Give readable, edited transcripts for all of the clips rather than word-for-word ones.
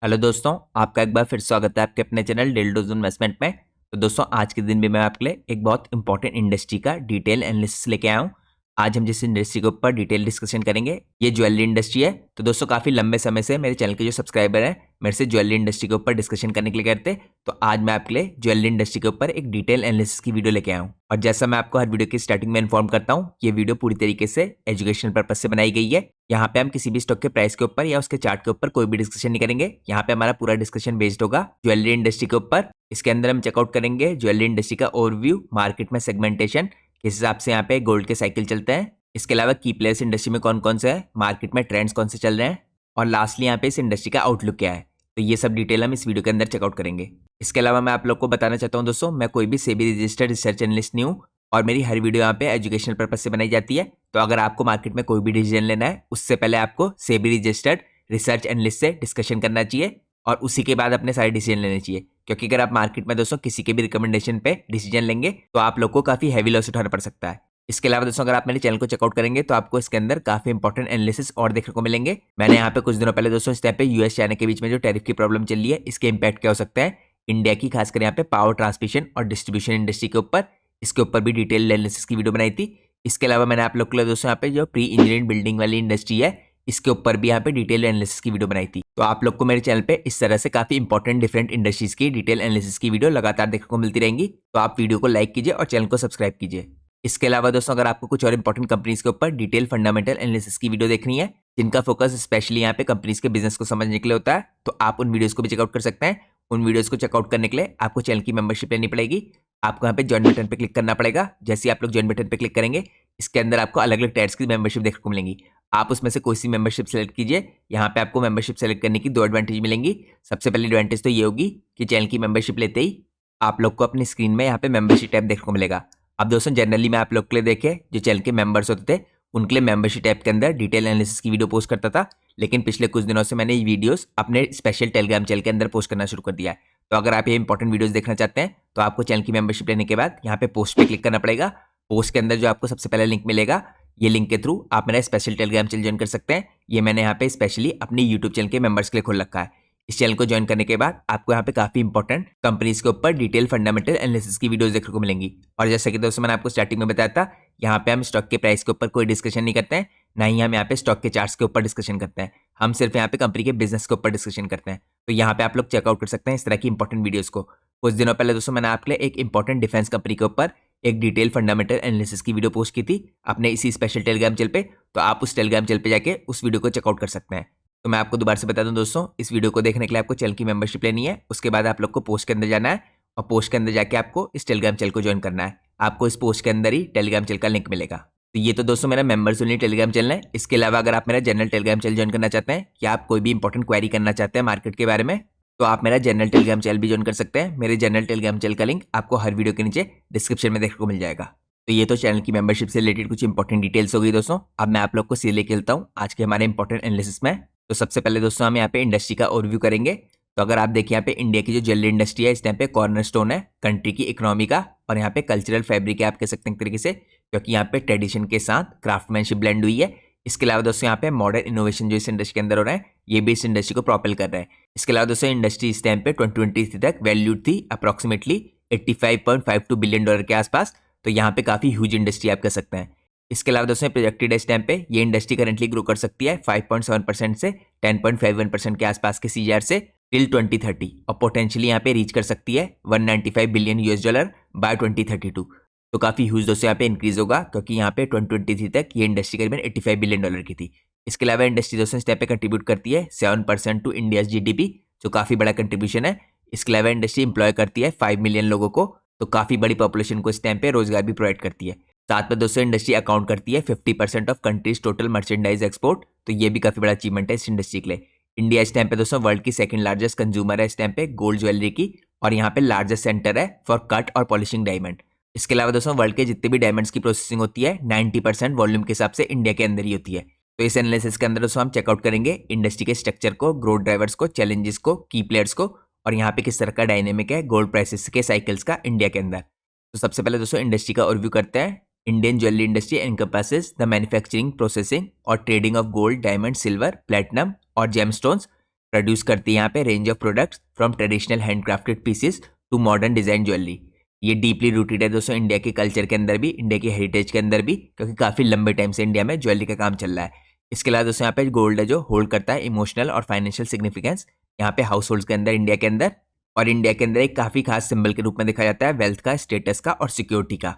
Hello दोस्तों, आपका एक बार फिर स्वागत है आपके अपने चैनल डेली डोज इन्वेस्टमेंट में। तो दोस्तों, आज के दिन भी मैं आपके लिए एक बहुत इंपॉर्टेंट इंडस्ट्री का डिटेल एनालिसिस लेके आया हूँ। आज हम जिस इंडस्ट्री के ऊपर डिटेल डिस्कशन करेंगे ये ज्वेलरी इंडस्ट्री है। तो दोस्तों, काफ़ी लंबे समय से मेरे चैनल के जो सब्सक्राइबर हैं मेरे से ज्वेलरी इंडस्ट्री के ऊपर डिस्कशन करने के लिए कहते, तो आज मैं आपके लिए ज्वेलरी इंडस्ट्री के ऊपर एक डिटेल एनालिसिस की वीडियो लेके आया हूँ। और जैसा मैं आपको हर वीडियो की स्टार्टिंग में इन्फॉर्म करता हूँ, ये वीडियो पूरी तरीके से एजुकेशनल पर्पज से बनाई गई है। यहाँ पे हम किसी भी स्टॉक के प्राइस के ऊपर या उसके चार्ट के ऊपर कोई भी डिस्कशन नहीं करेंगे। यहाँ पे हमारा पूरा डिस्कशन बेस्ड होगा ज्वेलरी इंडस्ट्री के ऊपर। इसके अंदर हम चेकआउट करेंगे ज्वेलरी इंडस्ट्री का ओवरव्यू, मार्केट में सेगमेंटेशन, किस हिसाब से यहाँ पे गोल्ड के साइकिल चलते हैं, इसके अलावा की प्लेयर्स इंडस्ट्री में कौन कौन से हैं, मार्केट में ट्रेंड्स कौन से चल रहे हैं, और लास्टली यहाँ पे इस इंडस्ट्री का आउटलुक क्या है। तो ये सब डिटेल हम इस वीडियो के अंदर चेकआउट करेंगे। इसके अलावा मैं आप लोग को बताना चाहता हूँ दोस्तों, मैं कोई भी सेबी रजिस्टर्ड रिसर्च एनालिस्ट नहीं हूँ और मेरी हर वीडियो यहाँ पे एजुकेशनल पर्पज से बनाई जाती है। तो अगर आपको मार्केट में कोई भी डिसीजन लेना है उससे पहले आपको सेबी रजिस्टर्ड रिसर्च एनालिस्ट से डिस्कशन करना चाहिए और उसी के बाद अपने सारे डिसीजन लेने चाहिए। क्योंकि अगर आप मार्केट में दोस्तों किसी के भी रिकमेंडेशन पे डिसीजन लेंगे तो आप लोग को काफी हैवी लॉस उठाना पड़ सकता है। इसके अलावा दोस्तों, अगर आप मेरे चैनल को चेकआउट करेंगे तो आपको इसके अंदर काफी इंपॉर्टेंट एनालिसिस और देखने को मिलेंगे। मैंने यहाँ पे कुछ दिनों पहले दोस्तों इस टाइम पे यूएस चाइना के बीच में जो टैरिफ की प्रॉब्लम चल रही है इसके इंपैक्ट क्या हो सकता है इंडिया की, खासकर यहाँ पे पावर ट्रांसमिशन और डिस्ट्रीब्यूशन इंडस्ट्री के ऊपर, इसके ऊपर भी डिटेल एनालिसिस की वीडियो बनाई थी। इसके अलावा मैंने आप लोग के लिए दोस्तों यहाँ पे जो प्री इंजीनियरिंग बिल्डिंग वाली इंडस्ट्री है इसके ऊपर भी यहाँ पे डिटेल एनालिसिस की वीडियो बनाई थी। तो आप लोग को मेरे चैनल पे इस तरह से काफी इंपॉर्टेंट डिफरेंट इंडस्ट्रीज की डिटेल एनालिसिस की वीडियो लगातार देखने को मिलती रहेंगी। तो आप वीडियो को लाइक कीजिए और चैनल को सब्सक्राइब कीजिए। इसके अलावा दोस्तों, अगर आपको कुछ और इंपॉर्टेंट कंपनीज के ऊपर डिटेल फंडामेंटल एनालिसिस की वीडियो देखनी है जिनका फोकस स्पेशली यहाँ पे कंपनीज के बिजनेस को समझने के लिए होता है, तो आप उन वीडियोस को भी चेकआउट कर सकते हैं। उन वीडियोस को चेकआउट करने के लिए आपको चैनल की मेंबरशिप लेनी पड़ेगी। आपको यहाँ पे ज्वाइन बटन पे क्लिक करना पड़ेगा। जैसे आप लोग ज्वाइन बटन पे क्लिक करेंगे इसके अंदर आपको अलग अलग टायर्स की मेंबरशिप देखने को मिलेंगी। आप उसमें से कोई सी मेंबरशिप सेलेक्ट कीजिए। यहाँ पे आपको मेंबरशिप सेलेक्ट करने की दो एडवांटेज मिलेंगी। सबसे पहली एडवांटेज तो ये होगी कि चैनल की मेंबरशिप लेते ही आप लोग को अपनी स्क्रीन में यहाँ पे मेंबरशिप टैब देखने को मिलेगा। अब दोस्तों, जनरली मैं आप लोग के लिए देखे जो चैनल के मेंबर्स होते थे उनके लिए मेंबरशिप टैब के अंदर डिटेल एनालिसिस की वीडियो पोस्ट करता था, लेकिन पिछले कुछ दिनों से मैंने ये वीडियोस अपने स्पेशल टेलीग्राम चैनल के अंदर पोस्ट करना शुरू कर दिया है। तो अगर आप ये इंपॉर्टेंट वीडियोस देखना चाहते हैं तो आपको चैनल की मेंबरशिप लेने के बाद यहाँ पे पोस्ट पे क्लिक करना पड़ेगा। पोस्ट के अंदर जो आपको सबसे पहले लिंक मिलेगा, ये लिंक के थ्रू आप मेरा स्पेशल टेलीग्राम चैनल ज्वाइन कर सकते हैं। ये मैंने यहाँ पे स्पेशली अपने यूट्यूब चैनल के मेंबर्स के लिए खोल रखा है। इस चैनल को ज्वाइन करने के बाद आपको यहाँ पे काफी इंपॉर्टेंट कंपनीज के ऊपर डिटेल फंडामेंटल एनालिसिस की वीडियोस देखने को मिलेंगी। और जैसा कि दोस्तों मैंने आपको स्टार्टिंग में बताया था, यहाँ पे हम स्टॉक के प्राइस के ऊपर कोई डिस्कशन नहीं करते हैं, ना ही हम यहाँ पे स्टॉक के चार्ट्स के ऊपर डिस्कशन करते हैं। हम सिर्फ यहाँ पे कंपनी के बिजनेस के ऊपर डिस्कशन करते हैं। तो यहाँ पे आप लोग चेकआउट कर सकते हैं इस तरह की इंपॉर्टेंट वीडियोस को। कुछ दिनों पहले दोस्तों मैंने आपके लिए एक इंपॉर्टेंट डिफेंस कंपनी के ऊपर एक डिटेल फंडामेंटल एनालिसिस की वीडियो पोस्ट की थी अपने इसी स्पेशल टेलीग्राम चैनल पे। तो आप उस टेलीग्राम चैनल पे जाके उस वीडियो को चेकआउट कर सकते हैं। तो मैं आपको दोबारा से बता दूं दोस्तों, इस वीडियो को देखने के लिए आपको चैनल की मेंबरशिप लेनी है। उसके बाद आप लोग को पोस्ट के अंदर जाना है और पोस्ट के अंदर जाके आपको इस टेलीग्राम चैनल को ज्वाइन करना है। आपको इस पोस्ट के अंदर ही टेलीग्राम चैनल का लिंक मिलेगा। तो ये तो दोस्तों मेरा मेंबर्स ओनली टेलीग्राम चैनल है। इसके अलावा अगर आप मेरा जनरल टेलीग्राम चैनल ज्वाइन करना चाहते हैं या आप कोई भी इंपॉर्टेंट क्वेरी करना चाहते हैं मार्केट के बारे में, तो आप मेरा जनरल टेलीग्राम चैनल भी ज्वाइन कर सकते हैं। मेरे जनरल टेलीग्राम चैनल का लिंक आपको हर वीडियो के नीचे डिस्क्रिप्शन में देखने को मिल जाएगा। तो ये तो चैनल की मेंबरशिप से रिलेटेड कुछ इंपॉर्टेंट डिटेल्स हो गई दोस्तों। अब मैं आप लोग को सीधे लेके चलता हूँ आज के हमारे इंपॉर्टेंट एनालिसिस में। तो सबसे पहले दोस्तों हम यहाँ पे इंडस्ट्री का ओवरव्यू करेंगे। तो अगर आप देखिए यहाँ पे इंडिया की जो ज्वेलरी इंडस्ट्री है इस टाइम पे कॉर्नरस्टोन है कंट्री की इकोनॉमी का, और यहाँ पे कल्चरल फैब्रिक है आप कह सकते हैं एक तरीके से, क्योंकि यहाँ पे ट्रेडिशन के साथ क्राफ्टमैनशिप ब्लेंड हुई है। इसके अलावा दोस्तों यहाँ पे मॉडर्न इनोवेशन जो इस इंडस्ट्री के अंदर हो रहा है ये भी इस इंडस्ट्री को प्रोपेल कर रहा है। इसके अलावा दोस्तों इंडस्ट्री इस टाइम पे 2023 तक वैल्यूड थी अप्रोक्सीमेटली $85.52 बिलियन के आसपास। तो यहाँ पे काफी ह्यूज इंडस्ट्री आप कह सकते हैं। इसके अलावा दोस्तों प्रोजेक्टेड इस टाइम पे ये इंडस्ट्री करंटली ग्रो कर सकती है 5.7% से 10.51% के आसपास के सीजीआर से टिल 2030, और पोटेंशियली यहाँ पे रीच कर सकती है $195 बिलियन बाय 2032। तो काफी ह्यूज दोस्तों यहाँ पे इंक्रीज होगा, क्योंकि यहाँ पे 2023 तक ये इंडस्ट्री करीबन $85 बिलियन की थी। इसके अलावा इंडस्ट्री दोस्तों इस टाइम पे कंट्रीब्यूट करती है 7% टू इंडिया जीडीपी, जो काफी बड़ा कंट्रीब्यूशन है। इसके अलावा इंडस्ट्री इंप्लॉय करती है 5 मिलियन लोगों को, तो काफी बड़ी पॉपुलेशन को इस टाइम पे रोजगार भी प्रोवाइड करती है। साथ में दोस्तों इंडस्ट्री अकाउंट करती है 50% of countries total merchandise export. तो ये भी काफी बड़ा अचीवमेंट है इस इंडस्ट्री के लिए। इंडिया इस टाइम पे दोस्तों वर्ल्ड की सेकंड लार्जेस्ट कंज्यूमर है इस टाइम पे गोल्ड ज्वेलरी की, और यहाँ पे लार्जेस्ट सेंटर है फॉर कट और पॉलिशिंग डायमंड। इसके अलावा दोस्तों वर्ल्ड के जितने भी डायमंड्स की प्रोसेसिंग होती है 90% वॉल्यूम के हिसाब से इंडिया के अंदर ही होती है। तो इस एनालिसिस के अंदर दोस्तों हम चेकआउट करेंगे इंडस्ट्री के स्ट्रक्चर को, ग्रोथ ड्राइवर्स को, चैलेंजेस को, की प्लेयर्स को, और यहाँ पे किस तरह का डायनेमिक है गोल्ड प्राइसेस के साइकिल्स का इंडिया के अंदर। तो सबसे पहले दोस्तों इंडस्ट्री का ओवरव्यू करते हैं। Indian jewellery industry encompasses the manufacturing, processing और trading of gold, diamond, silver, platinum और जेमस्टोन्स, प्रोड्यूस करती है यहाँ पे range of products from traditional handcrafted pieces to modern design jewellery. ये डीपली रूटेड है दोस्तों इंडिया के कल्चर के अंदर भी, इंडिया के हेरिटेज के अंदर भी, क्योंकि काफ़ी लंबे टाइम से इंडिया में ज्वेलरी का काम चल रहा है। इसके अलावा दोस्तों यहाँ पे गोल्ड है जो होल्ड करता है इमोशनल और फाइनेंशियल सिग्निफिकेंस यहाँ पे हाउस होल्ड के अंदर, इंडिया के अंदर। और इंडिया के अंदर एक काफ़ी खास सिंबल के रूप में देखा जाता है वेल्थ का, स्टेटस का और सिक्योरिटी का।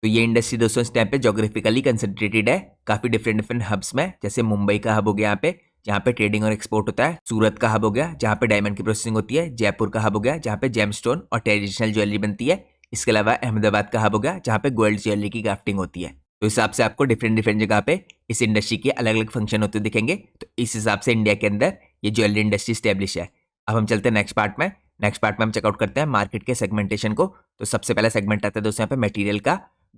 तो ये इंडस्ट्री दोस्तों इस टाइम पे जोग्राफिकली कंसंट्रेटेड है काफ़ी डिफरेंट डिफरेंट हब्स में, जैसे मुंबई का हब हो गया यहाँ पे जहाँ पे ट्रेडिंग और एक्सपोर्ट होता है, सूरत का हब हो गया जहाँ पे डायमंड की प्रोसेसिंग होती है, जयपुर का हब हो गया जहाँ पे जेमस्टोन और ट्रेडिशनल ज्वेलरी बनती है, इसके अलावा अहमदाबाद का हब हो गया जहाँ पे गोल्ड ज्वेलरी की क्राफ्टिंग होती है। तो इस हिसाब से आपको डिफरेंट डिफरेंट जगह पे इस इंडस्ट्री के अलग अलग फंक्शन होते दिखेंगे। तो इस हिसाब से इंडिया के अंदर ये ज्वेलरी इंडस्ट्री स्टेब्लिश है। अब हम चलते हैं नेक्स्ट पार्ट में। नेक्स्ट पार्ट में हम चेकआउट करते हैं मार्केट के सेगमेंटेशन को। तो सबसे पहला सेगमेंट आता है दोस्तों यहाँ पे मटेरियल का।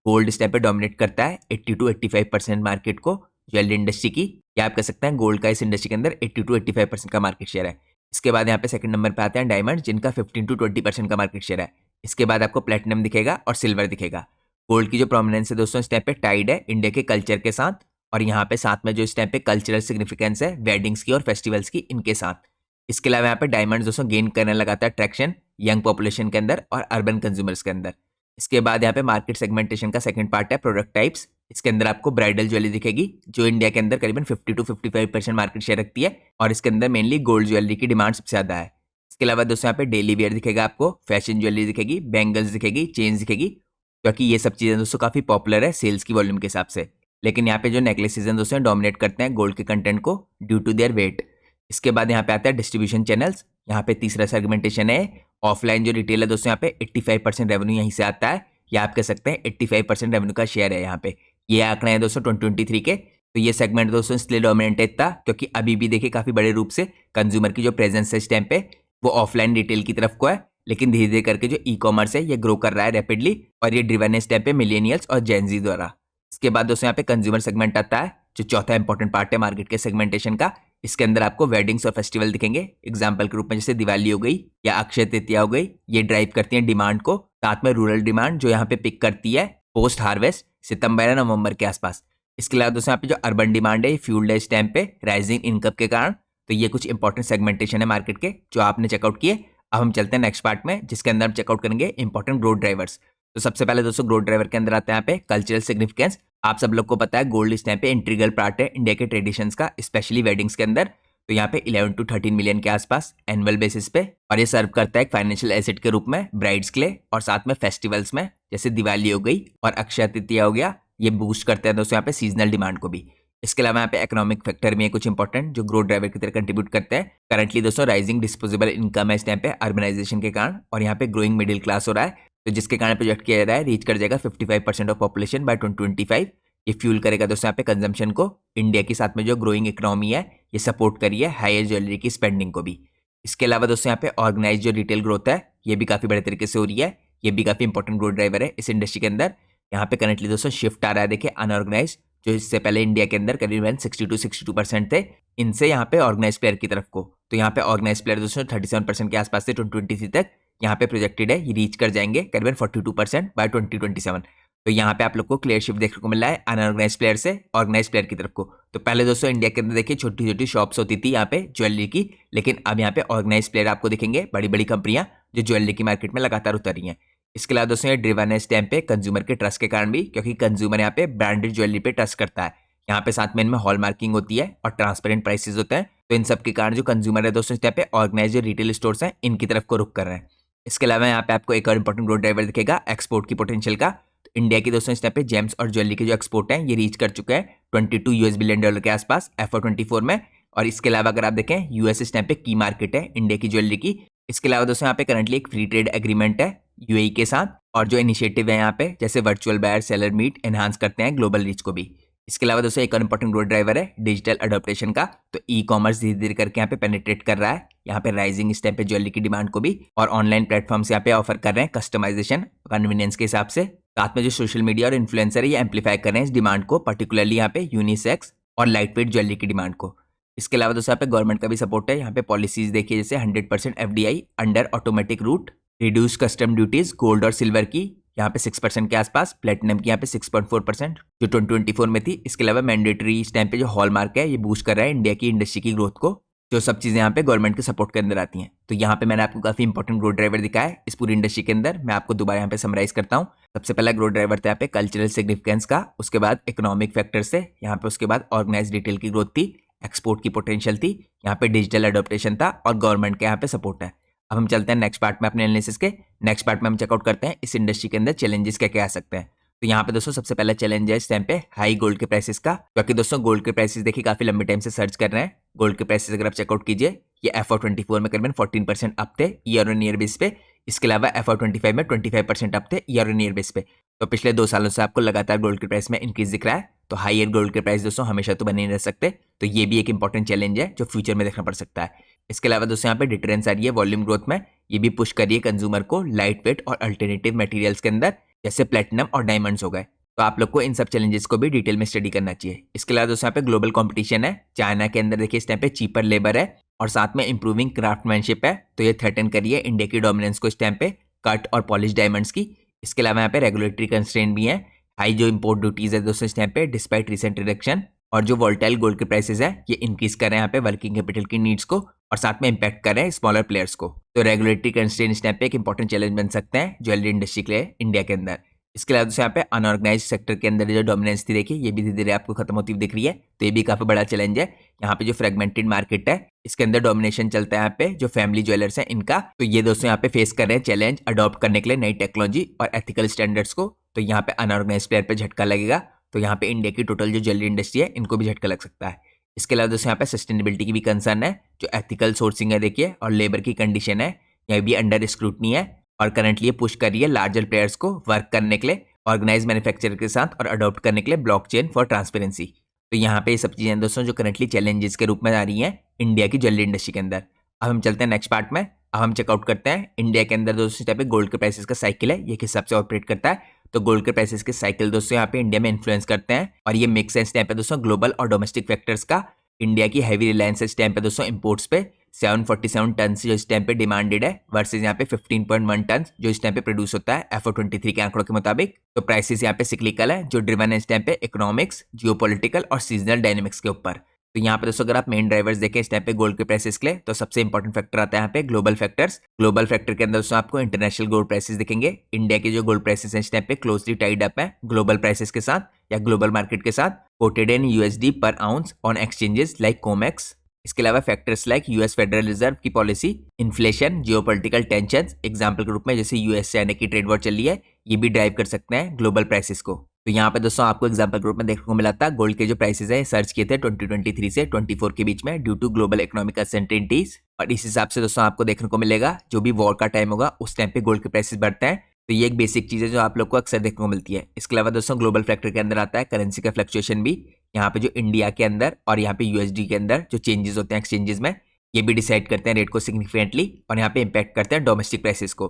गोल्ड इस टाइम पे डोमिनेट करता है 80 to 85% मार्केट को ज्वेलरी इंडस्ट्री की, या आप कह सकते हैं गोल्ड का इस इंडस्ट्री के अंदर 80 to 85% का मार्केट शेयर है। इसके बाद यहाँ पे सेकंड नंबर पे आते हैं डायमंड जिनका 15 to 20% का मार्केट शेयर है। इसके बाद आपको प्लेटिनम दिखेगा और सिल्वर दिखेगा। गोल्ड की जो प्रोमिनेंस है दोस्तों इस टाइम पे टाइड है इंडिया के कल्चर के साथ, और यहाँ पे साथ में जो इस टाइम पे कल्चरल सिग्निफिकेंस है वेडिंग्स की और फेस्टिवल्स की, इनके साथ। इसके अलावा यहाँ पे डायमंड दोस्तों गेन करने लगाता है ट्रैक्शन यंग पॉपुलेशन के अंदर और अर्बन कंज्यूमर्स के अंदर। इसके बाद यहाँ पे मार्केट सेगमेंटेशन का सेकंड पार्ट है प्रोडक्ट टाइप्स। इसके अंदर आपको ब्राइडल ज्वेलरी दिखेगी जो इंडिया के अंदर करीबन 50 to 55% मार्केट शेयर रखती है, और इसके अंदर मेनली गोल्ड ज्वेलरी की डिमांड सबसे ज्यादा है। इसके अलावा दोस्तों यहाँ पे डेली वेयर दिखेगा, आपको फैशन ज्वेलरी दिखेगी, बैंगल्स दिखेगी, चेन्स दिखेगी, क्योंकि ये सब चीजें दोस्तों काफी पॉपुलर है सेल्स की वॉल्यूम के हिसाब से। लेकिन यहाँ पे जो नेकलेसेस हैं दोस्तों डोमिनेट करते हैं गोल्ड के कंटेंट को ड्यू टू देयर वेट। इसके बाद यहाँ पे आता है डिस्ट्रीब्यूशन चैनल्स। यहाँ पे तीसरा सेगमेंटेशन है ऑफलाइन जो रिटेल है दोस्तों यहाँ पे 85% रेवेन्यू यहीं से आता है, या आप कह सकते हैं 85% रेवेन्यू का शेयर है यहाँ पे। ये आंकड़े हैं दोस्तों 2023 के। तो ये सेगमेंट दोस्तों इसलिए डोमिनेट है इतना क्योंकि अभी भी देखिए काफी बड़े रूप से कंज्यूमर की जो प्रेजेंस है इस टाइम पे वो ऑफलाइन रिटेल की तरफ को है, लेकिन धीरे धीरे करके जो ई कॉमर्स है ये ग्रो कर रहा है रैपिडली, और ये ड्रिवन है इस टाइम पे मिलेनियल्स और जेनजी द्वारा। इसके बाद दोस्तों यहाँ पे कंज्यूमर सेगमेंट आता है जो चौथा इंपॉर्टेंट पार्ट है मार्केट के सेगमेंटेशन का। इसके अंदर आपको वेडिंग्स और फेस्टिवल दिखेंगे एग्जाम्पल के रूप में, जैसे दिवाली हो गई या अक्षय तृतीया हो गई। ये ड्राइव करती हैं डिमांड को, साथ में रूरल डिमांड जो यहाँ पे पिक करती है पोस्ट हार्वेस्ट सितंबर या नवंबर के आसपास। इसके अलावा दोस्तों यहाँ पे जो अर्बन डिमांड है ये फ्यूल्ड है इस टाइम पे राइजिंग इनकम के कारण। तो ये कुछ इंपॉर्टेंट सेगमेंटेशन है मार्केट के जो आपने चेकआउट किए। अब हम चलते हैं नेक्स्ट पार्ट में जिसके अंदर हम चेकआउट करेंगे इंपॉर्टेंट ग्रोथ ड्राइवर्स। तो सबसे पहले दोस्तों ग्रोथ ड्राइवर के अंदर आते हैं यहाँ पे कल्चरल सिग्निफिकेंस। आप सब लोग को पता है गोल्ड इस टाइम पे इंटीग्रल पार्ट है इंडिया के ट्रेडिशंस का, स्पेशली वेडिंग्स के अंदर। तो यहाँ पे 11 to 13 मिलियन के आसपास एनुअल बेसिस पे, और ये सर्व करता है एक फाइनेंशियल एसेट के रूप में ब्राइड्स के लिए, और साथ में फेस्टिवल्स में जैसे दिवाली हो गई और अक्षय तृतीया हो गया, ये बूस्ट करते हैं दोस्तों यहाँ पे सीजनल डिमांड को भी। इसके अलावा यहाँ पे इकोनॉमिक फैक्टर भी है कुछ इंपॉर्टेंट जो ग्रोथ ड्राइवर की तरह कंट्रीब्यूट करते हैं। करंटली दोस्तों राइजिंग डिस्पोजेबल इनकम है इस टाइम पे अर्बनाइजेशन के कारण, और यहाँ पे ग्रोइंग मिडिल क्लास हो रहा है, तो जिसके कारण प्रोजेक्ट किया जा रहा है रीच कर जाएगा 55% ऑफ पॉपुलेशन बाय 2025। ये फ्यूल करेगा दोस्तों यहाँ पे कंजम्पशन को, इंडिया के साथ में जो ग्रोइंग इकोनॉमी है ये सपोर्ट करिए हायर ज्वेलरी की स्पेंडिंग को भी। इसके अलावा दोस्तों यहाँ पे ऑर्गेनाइज जो रिटेल ग्रोथ है ये भी काफी बड़े तरीके से हो रही है, ये भी काफी इंपॉर्टेंट ग्रोथ ड्राइवर है इस इंडस्ट्री के अंदर। यहाँ पे करंटली दोस्तों शिफ्ट आ रहा है देखिए अनऑर्गेनाइज जो इससे पहले इंडिया के अंदर करीबन 60 to 62% थे, इनसे यहाँ पे ऑर्गेनाइज प्लेयर की तरफ को। तो यहाँ पे ऑर्गेनाइज प्लेयर दोस्तों 37% के आसपास से 2023 तक यहाँ पे प्रोजेक्टेड है ये रीच कर जाएंगे करीबन 42% बाय 2027। तो यहाँ पे आप लोग को क्लियर शिफ्ट देखने को मिल रहा है अनऑर्गेनाइज प्लेयर से ऑर्गेनाइज प्लेयर की तरफ को। तो पहले दोस्तों इंडिया के अंदर देखिए छोटी छोटी शॉप्स होती थी यहाँ पे ज्वेलरी की, लेकिन अब यहाँ पे ऑर्गेनाइज प्लेयर आपको दिखेंगे, बड़ी बड़ी कंपनियां जो ज्वेलरी की मार्केट में लगातार उतर रही हैं। इसके अलावा दोस्तों ये ड्रिवन है इस टाइम पे कंज्यूमर के ट्रस्ट के कारण भी, क्योंकि कंज्यूमर यहाँ पे ब्रांडेड ज्वेलरी पे ट्रस्ट करता है। यहाँ पे साथ में इनमें हॉल मार्किंग होती है और ट्रांसपेरेंट प्राइसेस होते हैं, तो इन सब के कारण जो कंज्यूमर है दोस्तों इस टाइम पे ऑर्गेनाइज रिटेल स्टोर्स हैं इनकी तरफ को रुक कर रहे हैं। इसके अलावा यहाँ पे आपको एक और इंपॉर्टेंट ग्रोथ ड्राइवर दिखेगा एक्सपोर्ट की पोटेंशियल का। तो इंडिया की दोस्तों इस टाइम पे जेम्स और ज्वेलरी के जो एक्सपोर्ट हैं ये रीच कर चुके हैं $22 बिलियन के आसपास FY24 में। और इसके अलावा अगर आप देखें यूएस इस टाइम पे की मार्केट है इंडिया की ज्वेलरी की। इसके अलावा दोस्तों यहाँ पे करंटली एक फ्री ट्रेड एग्रीमेंट है यूएई के साथ, और जो इनिशिएटिव है यहाँ पे जैसे virtual buyer seller meet enhance करते हैं ग्लोबल रीच को भी। इसके अलावा दोस्तों एक और इंपॉर्टेंट ग्रोथ ड्राइवर है डिजिटल अडोप्टेशन का। तो ई कॉमर्स धीरे धीरे करके यहाँ पे पेनिट्रेट कर रहा है, यहाँ पे राइजिंग इस टाइम पे ज्वेलरी की डिमांड को भी, और ऑनलाइन प्लेटफॉर्म्स यहाँ पे ऑफर कर रहे हैं कस्टमाइजेशन कन्वीनियंस के हिसाब से। साथ में जो सोशल मीडिया और इन्फ्लुएंसर है ये एम्पलीफाई कर रहे हैं इस डिमांड को, पर्टिकुलरली यहाँ पे यूनिसेक्स और लाइट वेट ज्वेलरी की डिमांड को। इसके अलावा दोस्तों यहाँ पे गवर्नमेंट का भी सपोर्ट है, यहाँ पे पॉलिसीज देखिए जैसे 100% FDI under automatic route, reduce custom duties gold और सिल्वर की यहाँ पे 6% के आसपास, प्लेटिनम की यहाँ पे 6.4% जो 2024 में थी। इसके अलावा मैंडेटरी इस टाइम पे जो हॉलमार्क है ये बूस्ट कर रहा है इंडिया की इंडस्ट्री की ग्रोथ को, जो सब चीज़ें यहाँ पे गवर्नमेंट के सपोर्ट के अंदर आती हैं। तो यहाँ पे मैंने आपको काफ़ी इंपॉर्टेंट ग्रोथ ड्राइवर दिखाया है इस पूरी इंडस्ट्री के अंदर। मैं आपको दोबारा यहाँ पे समराइज करता हूँ। सबसे पहला ग्रोथ ड्राइवर था यहाँ पे कल्चरल सिग्निफिकेंस का, उसके बाद इकोनॉमिक फैक्टर्स थे यहाँ पे, उसके बाद ऑर्गेनाइज रिटेल की ग्रोथ थी, एक्सपोर्ट की पोटेंशियल थी, यहाँ पे डिजिटल अडोप्टेशन था और गवर्नमेंट के यहाँ पे सपोर्ट है। अब हम चलते हैं नेक्स्ट पार्ट में अपने एनालिसिस के। नेक्स्ट पार्ट में हम चेकआउट करते हैं इस इंडस्ट्री के अंदर चैलेंजेस क्या क्या आ सकते हैं। तो यहाँ पे दोस्तों सबसे पहला चैलेंज है इस टाइम पे हाई गोल्ड के प्राइसेस का, क्योंकि दोस्तों गोल्ड के प्राइसेस देखिए काफी लंबे टाइम से सर्च कर रहे हैं। गोल्ड के प्राइसेस अगर आप चेकआउट कीजिए, ये FY24 में करीबन 14% अप थे ईयर ऑन ईयर बेस पे। इसके अलावा FY25 में 25% अप थे ईयर ऑन ईयर बेस पे। तो पिछले 2 सालों से आपको लगातार गोल्ड के प्राइस में इंक्रीज दिख रहा है। तो हाई गोल्ड के प्राइस दोस्तों हमेशा तो बने नहीं रह सकते, तो ये भी एक इंपॉर्टेंट चैलेंज है जो फ्यूचर में देखना पड़ सकता है। इसके अलावा दोस्तों यहाँ पे डिटरेंस आ रही है वॉल्यूम ग्रोथ में, ये भी पुश करिए कंज्यूमर को लाइट वेट और अल्टरनेटिव मटेरियल्स के अंदर, जैसे प्लेटिनम और डायमंड्स हो गए। तो आप लोग को इन सब चैलेंजेस को भी डिटेल में स्टडी करना चाहिए। इसके अलावा दोस्तों यहाँ पे ग्लोबल कंपटीशन है, चाइना के अंदर देखिए इस टाइम पे चीपर लेबर है और साथ में इंप्रूविंग क्राफ्टमैनशिप है। तो ये थ्रेटन करिए इंडिया की डोमिनेंस को इस टाइम पे कट और पॉलिश डायमंड्स की। इसके अलावा यहाँ पे रेगुलेटरी कंस्ट्रेंट भी है, हाई जो इंपोर्ट ड्यूटीज है दोस्तों इस टाइम पे डिस्पाइट रिसेंट रिडक्शन, और जो वोल्टाइल गोल्ड के प्राइसेस है ये इंक्रीज कर रहे हैं यहाँ पे वर्किंग कैपिटल की नीड्स को और साथ में इंपैक्ट कर रहे हैं स्मॉलर प्लेयर्स को। तो रेगुलेटरी कंस्ट्रेंट इस टाइम पे एक इंपॉर्टेंट चैलेंज बन सकते हैं ज्वेलरी इंडस्ट्री के लिए इंडिया के अंदर। इसके अलावा यहाँ पे अनऑर्गेनाइज सेक्टर के अंदर जो डोमिनेंस थी देखिए, ये भी धीरे धीरे आपको खत्म होती हुई दिख रही है। तो ये भी काफी बड़ा चैलेंज है। यहाँ पे जो फ्रेगमेंटेड मार्केट है इसके अंदर डोमिनेशन चलता है यहाँ पे जो फैमिली ज्वेलर्स हैं इनका। तो ये दोस्तों यहाँ पे फेस कर रहे हैं चैलेंज अडॉप्ट करने के लिए नई टेक्नोलॉजी और एथिकल स्टैंडर्ड्स को। तो यहाँ पे अनऑर्गेनाइज प्लेयर पे झटका लगेगा। तो यहाँ पे इंडिया की टोटल जो ज्वेलरी इंडस्ट्री है इनको भी झटका लग सकता है। इसके अलावा दोस्तों यहाँ पे सस्टेनेबिलिटी की भी कंसर्न है, जो एथिकल सोर्सिंग है देखिए और लेबर की कंडीशन है यह भी अंडर स्क्रूटनी है और करंटली ये पुश कर रही है लार्जर प्लेयर्स को वर्क करने के लिए ऑर्गेनाइज मैन्युफैक्चर के साथ और अडॉप्ट करने के लिए ब्लॉकचेन फॉर ट्रांसपेरेंसी। तो यहाँ पे ये सब चीजें दोस्तों जो करंटली चैलेंजेस के रूप में आ रही हैं इंडिया की ज्वेलरी इंडस्ट्री के अंदर। अब हम चलते हैं नेक्स्ट पार्ट में। अब हम चेकआउट करते हैं इंडिया के अंदर दोस्तों टाइप पे गोल्ड के प्राइसेस का साइकिल है, ये किस हिसाब से ऑपरेट करता है। तो गोल्ड के प्राइसेस के साइकिल दोस्तों यहाँ पे इंडिया में इन्फ्लुएंस करते हैं और ये मिक्स है इस टाइम पे दोस्तों ग्लोबल और डोमेस्टिक फैक्टर्स का। इंडिया की हैवी रिलायंस इस टाइम पे दोस्तों इंपोर्ट्स पे 747 टन जो इस टाइम पे डिमांडेड है वर्सेस यहाँ पे 15.1 टन जो इस टाइम पे प्रोड्यूस होता है FY23 के आंकड़ों के मुताबिक। तो प्राइसेस यहाँ पे सिक्लिकल है जो ड्रिवन है इस टाइम पे इकोनॉमिक्स, जियोपॉलिटिकल और सीजनल डायनेमिक्स के ऊपर। तो यहाँ पे दोस्तों अगर आप मेन ड्राइवर्स देखें इस टाइम पे गोल्ड के प्राइसेस के लिए, तो सबसे इंपॉर्टेंट फैक्टर आता है यहाँ पे ग्लोबल फैक्टर्स। ग्लोबल फैक्टर के अंदर दोस्तों आपको इंटरनेशनल गोल्ड प्राइसेस दिखेंगे। इंडिया के जो गोल्ड प्राइसेस हैं इस टाइम पे क्लोजली टाइड अप है ग्लोबल प्राइसेस के साथ या ग्लोबल मार्केट के साथ, quoted in USD per ounce on exchanges like COMEX. इसके अलावा factors like US Federal Reserve की policy, inflation, geopolitical tensions example के रूप में जैसे US से चाइना की ट्रेड वॉर चल रही है, ये भी ड्राइव कर सकते हैं ग्लोबल प्राइसेस को। तो यहाँ पे दोस्तों आपको एग्जांपल के रूप में देखने को मिला था गोल्ड के जो प्राइसेस है सर्च किए थे 2023 से 24 के बीच में due to global economic uncertainties, और इस हिसाब से दोस्तों आपको देखने को मिलेगा जो भी वॉर का टाइम होगा उस टाइम पे गोल्ड के प्राइसेस बढ़ते हैं। तो ये एक बेसिक चीज है जो आप लोग को अक्सर देखने को मिलती है। इसके अलावा दोस्तों ग्लोबल फैक्टर के अंदर आता है करेंसी का फ्लक्चुएशन भी, यहाँ पे जो इंडिया के अंदर और यहाँ पे USD के अंदर जो चेंजेस होते हैं एक्सचेंजेस में, ये भी डिसाइड करते हैं रेट को सिग्निफिकेंटली और यहाँ पे इंपैक्ट करते हैं डोमेस्टिक प्राइसेस को।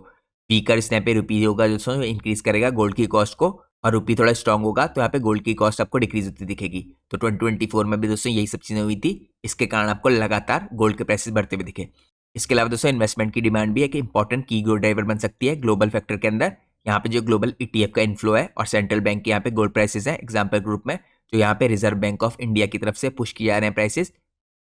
वीकर इस टाइम पे रुपी होगा दोस्तों इंक्रीज करेगा गोल्ड की कॉस्ट को, और रुपी थोड़ा स्ट्रांग होगा तो यहाँ पे गोल्ड की कॉस्ट आपको डिक्रीज होती दिखेगी। तो 2024 में भी दोस्तों यही सब चीजें हुई थी, इसके कारण आपको लगातार गोल्ड के प्राइसेस बढ़ते हुए दिखे। इसके अलावा दोस्तों इन्वेस्टमेंट की डिमांड भी एक इंपॉर्टेंट की ग्रोथ ड्राइवर बन सकती है ग्लोबल फैक्टर के अंदर। यहाँ पे जो ग्लोबल ETF का इन्फ्लो है और सेंट्रल बैंक के यहाँ पे गोल्ड प्राइसेस है एग्जाम्पल ग्रुप में, जो यहाँ पे रिजर्व बैंक ऑफ इंडिया की तरफ से पुश किए जा रहे हैं प्राइसेस,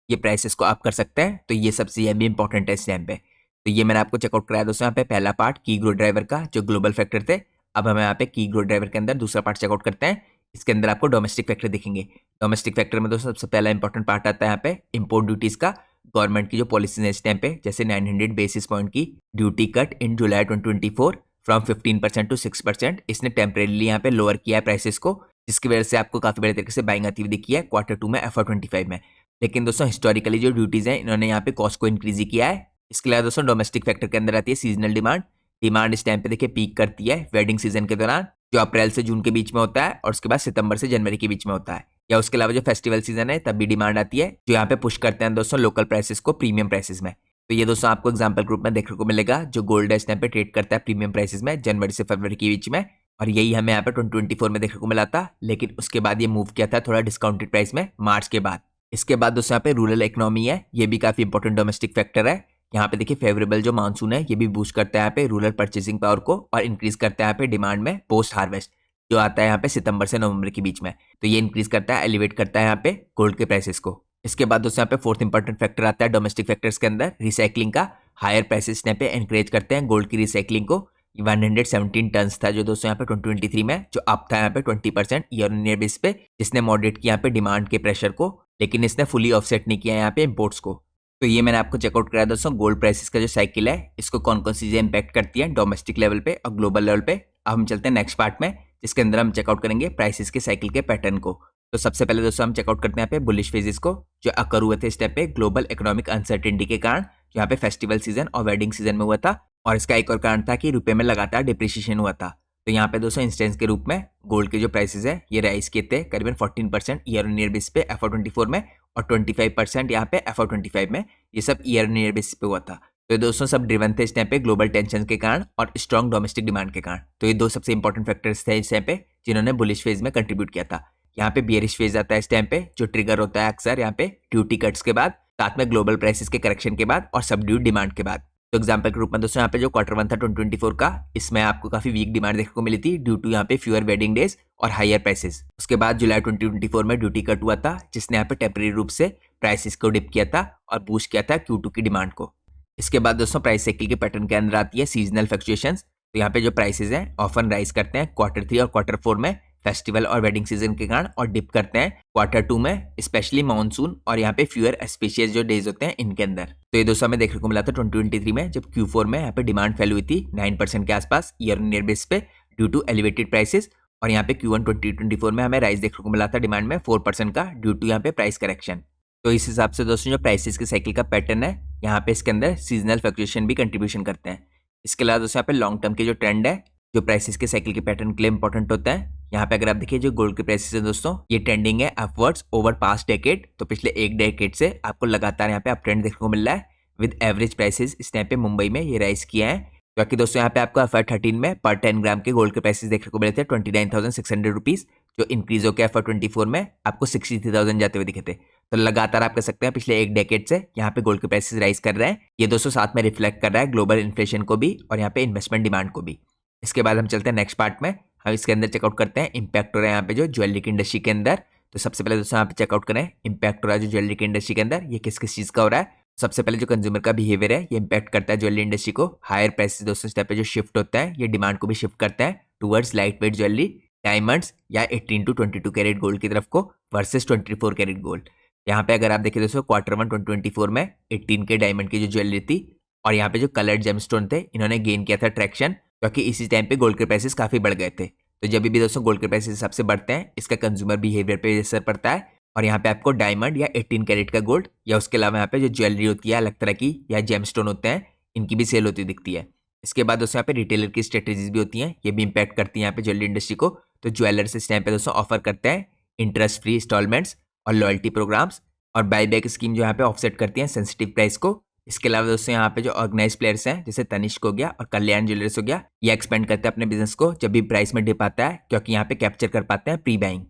ये प्राइसेस को आप कर सकते हैं। तो ये सबसे यह भी इंपॉर्टेंट है इस टाइम पे। तो ये मैंने आपको चेकआउट कराया दोस्तों यहाँ पे पहला पार्ट की ग्रोथ ड्राइवर का जो ग्लोबल फैक्टर थे। अब हम यहाँ पे की ग्रोथ ड्राइवर के अंदर दूसरा पार्ट चेकआउट करते हैं। इसके अंदर आपको डोमेस्टिक फैक्टर दिखेंगे। डोमेस्टिक फैक्टर में दोस्तों सबसे पहला इंपॉर्टेंट पार्ट आता है यहाँ पे इम्पोर्ट ड्यूटीज का। गवर्नमेंट की जो पॉलिसीज है इस टाइम पे, जैसे 900 बेसिस पॉइंट की duty cut in July 2024 from 15% to 6%, इसने टेम्परेरीली यहाँ पे लोअर किया है प्राइसेस को, जिसकी वजह से आपको काफी बड़े तरीके से बाइंग आती हुई दिखी है Q2 में FY25 में। लेकिन दोस्तों हिस्टोरिकली जो ड्यूटीज हैं इन्होंने यहाँ पे कॉस्ट को इंक्रीज ही किया है। इसके अलावा दोस्तों डोमेस्टिक फैक्टर के अंदर आती है सीजनल डिमांड। डिमांड इस टाइम पे देखिए पीक करती है वेडिंग सीजन के दौरान, जो अप्रैल से जून के बीच में होता है और उसके बाद सितंबर से जनवरी के बीच में होता है, या उसके अलावा जो फेस्टिवल सीजन है तब भी डिमांड आती है, जो यहाँ पे पुश करते हैं दोस्तों लोकल प्राइसेस को प्रीमियम प्राइसेस में। तो ये दोस्तों आपको एग्जांपल ग्रुप में देखने को मिलेगा जो गोल्ड है इस टाइम पे ट्रेड करता है प्रीमियम प्राइसेस में जनवरी से फरवरी के बीच में, और यही हमें यहाँ पे 2024 में देखने को मिला था। लेकिन उसके बाद ये मूव किया था थोड़ा डिस्काउंटेड प्राइस में मार्च के बाद। इसके बाद दोस्तों यहाँ पे रूरल इकोनॉमी है, ये भी काफी इंपॉर्टेंट डोमेस्टिक फैक्टर है। यहाँ पे देखिए फेवरेबल जो मानसून है ये भी बूस्ट करता है यहाँ पे रूरल परचेसिंग पावर को और इंक्रीज करता है यहाँ पे डिमांड में पोस्ट हार्वेस्ट, जो आता है यहाँ पे सितंबर से नवंबर के बीच में। तो ये इंक्रीज करता है एलिवेट करता है यहाँ पे गोल्ड के प्राइसेस को। इसके बाद दोस्तों यहाँ पे फोर्थ इंपॉर्टेंट फैक्टर आता है डोमेस्टिक फैक्टर्स के अंदर रिसाइकलिंग का। हायर प्राइसेस यहाँ पे एनकरेज करते हैं गोल्ड की रिसाइकलिंग को। 117 टन्स था जो दोस्तों यहाँ पे 2023 में, जो अप था यहाँ पे 20% ईयर ऑन ईयर बेस पे, जिसने मॉडरेट किया यहाँ पे डिमांड के प्रेशर को, लेकिन इसने फुली ऑफसेट नहीं किया यहाँ पे इम्पोर्ट्स को। तो ये मैंने आपको चेकआउट कराया दोस्तों गोल्ड प्राइसेस का जो साइकिल है, इसको कौन कौन सी चीजें इंपैक्ट करती है डोमेस्टिक लेवल पे और ग्लोबल लेवल पे। अब हम चलते हैं नेक्स्ट पार्ट में, जिसके अंदर हम चेकआउट करेंगे प्राइसेस के साइकिल के पैटर्न को। तो सबसे पहले दोस्तों हम चेकआउट करते हैं यहाँ पे बुलिश फेजेस को, जो अकर हुए थे इस टाइप पे ग्लोबल इकोनॉमिक अनसर्टेनिटी के कारण, जो यहाँ पे फेस्टिवल सीजन और वेडिंग सीजन में हुआ था। और इसका एक और कारण था कि रुपए में लगातार डिप्रिसिएशन हुआ था। तो यहाँ पे दोस्तों इंस्टेंस के रूप में गोल्ड के जो प्राइसेस है ये राइज किए थे करीबन 14% ईयर ऑन ईयर बेस पे FY24 में, और 25% यहाँ पे FY25 में। ये सब ईयर ऑन ईयर बेस पे हुआ था। तो ये दोस्तों सब ड्रिवन थे इस टाइम पे ग्लोबल टेंशन के कारण और स्ट्रॉन्ग डोमेस्टिक डिमांड के कारण। तो ये दो सबसे इंपॉर्टेंट फैक्टर्स थे इस टाइम पे जिन्होंने बुलिश फेज में कंट्रीब्यूट किया था। यहाँ पे बियरिश फेज आता है इस टाइम पे, जो ट्रिगर होता है अक्सर यहाँ पे ड्यूटी कट्स के बाद, साथ में ग्लोबल प्राइसेस के करेक्शन के बाद और सबड्यूड डिमांड के बाद। तो एग्जांपल के रूप में दोस्तों यहाँ पे जो Q1 था 2024 का, इसमें आपको काफी वीक डिमांड देखने को मिली थी ड्यू टू यहाँ पे फ्यूअर वेडिंग डेज और हायर प्राइसेस। उसके बाद जुलाई 2024 में ड्यूटी कट हुआ था, जिसने यहाँ पे टेम्परेरी रूप से प्राइसेस को डिप किया था और बूस्ट किया था Q2 की डिमांड को। इसके बाद दोस्तों प्राइस साइकिल के पैटर्न के अंदर आती है सीजनल फ्लक्चुएशंस। तो यहाँ पे जो प्राइसेस हैं ऑफन राइज करते हैं Q3 और Q4 में फेस्टिवल और वेडिंग सीजन के कारण, और डिप करते हैं Q2 में स्पेशली मानसून और यहाँ पे फ्यूअर एस्पेशियस जो डेज होते हैं इनके अंदर। तो ये दोस्तों हमें देखने को मिला था 2023 में, जब Q4 में यहाँ पे डिमांड फैल हुई थी 9% के आसपास ईयर ऑन ईयर बेस पे ड्यू टू एलिवेटेड प्राइसेस। और यहाँ पे Q1 2024 में हमें राइज देखने को मिला था डिमांड में 4% का ड्यू टू यहाँ पे प्राइस करेक्शन। तो इस हिसाब से दोस्तों जो प्राइसेस के साइकिल का पैटर्न है, यहाँ पे इसके अंदर सीजनल फ्लक्चुएशन भी कंट्रीब्यूशन करते हैं। इसके अलावा दोस्तों यहाँ पे लॉन्ग टर्म के जो ट्रेंड है, जो प्राइसेस के साइकिल के पैटर्न के लिए इंपॉर्टेंट होता है। यहाँ पे अगर आप देखिए जो गोल्ड के प्राइसेस है दोस्तों, ये ट्रेंडिंग है अपवर्ड्स ओवर पास्ट डेकेड। तो पिछले एक डेकेड से आपको लगातार यहाँ पे अप ट्रेंड देखने को मिल रहा है, विद एवरेज प्राइसेस इस टाइम पे मुंबई में ये राइज किया है। क्योंकि दोस्तों यहाँ पे आपको FY13 में पर 10 ग्राम के गोल्ड के प्राइसेस देखने को मिले थे 29,600 रुपीज, जो इंक्रीज होकर FY24 में आपको 63,000 जाते हुए दिखे थे। तो लगातार आप कह सकते हैं पिछले एक डेकेड से यहाँ पे गोल्ड के प्राइसेस राइज कर रहे हैं। ये दोस्तों साथ में रिफ्लेक्ट कर रहा है ग्लोबल इन्फ्लेशन को भी और यहाँ पे इन्वेस्टमेंट डिमांड को भी। इसके बाद हम चलते हैं नेक्स्ट पार्ट में, हम इसके अंदर चेकआउट करते हैं इम्पैक्ट हो रहा है यहाँ पे जो ज्वेलरी की इंडस्ट्री के अंदर। तो सबसे पहले दोस्तों यहाँ पे चेकआउट करें इम्पैक्ट हो रहा है जो ज्वेलरी की इंडस्ट्री के अंदर, ये किस किस चीज़ का हो रहा है। सबसे पहले जो कंज्यूमर का बिहेवियर है ये इम्पैक्ट करता है ज्वेलरी इंडस्ट्री को। हायर प्राइसेस दोस्तों स्टेप पे जो शिफ्ट होता है ये डिमांड को भी शिफ्ट करता है towards light weight jewellery, diamonds या 18 to 22 कैरेट गोल्ड की तरफ को वर्सेस 24 कैरेट गोल्ड। यहाँ पे अगर आप देखें दोस्तों Q1 2024 में 18 के डायमंड की जो ज्वेलरी थी और यहाँ पे जो कलर्ड जेमस्टोन थे, इन्होंने गेन किया था ट्रैक्शन, क्योंकि इसी टाइम पे गोल्ड के प्राइसेस काफी बढ़ गए थे। तो जब भी दोस्तों गोल्ड के प्राइसेस सबसे बढ़ते हैं, इसका कंज्यूमर बिहेवियर पे असर पड़ता है। और यहाँ पे आपको डायमंड या 18 कैरेट का गोल्ड या उसके अलावा यहाँ पे जो ज्वेलरी होती है अलग तरह की या जेमस्टोन होते हैं, इनकी भी सेल होती दिखती है। इसके बाद दोस्तों यहाँ पे रिटेलर की स्ट्रेटेजीज भी होती हैं, ये भी इंपैक्ट करती है यहाँ पे ज्वेलरी इंडस्ट्री को। तो ज्वेलर्स इस टाइम पे दोस्तों ऑफर करते हैं इंटरेस्ट फ्री इंस्टॉलमेंट्स और लॉयल्टी प्रोग्राम्स और बाईबैक स्कीम जो यहाँ पे ऑफसेट करती हैं सेंसिटिव प्राइस को। इसके अलावा दोस्तों यहाँ पे जो ऑर्गेनाइज प्लेयर्स हैं जैसे तनिष्क हो गया और कल्याण ज्वेलर्स हो गया, ये एक्सपेंड करते हैं अपने बिजनेस को जब भी प्राइस में डिप आता है, क्योंकि यहाँ पे कैप्चर कर पाते हैं प्री बाइंग।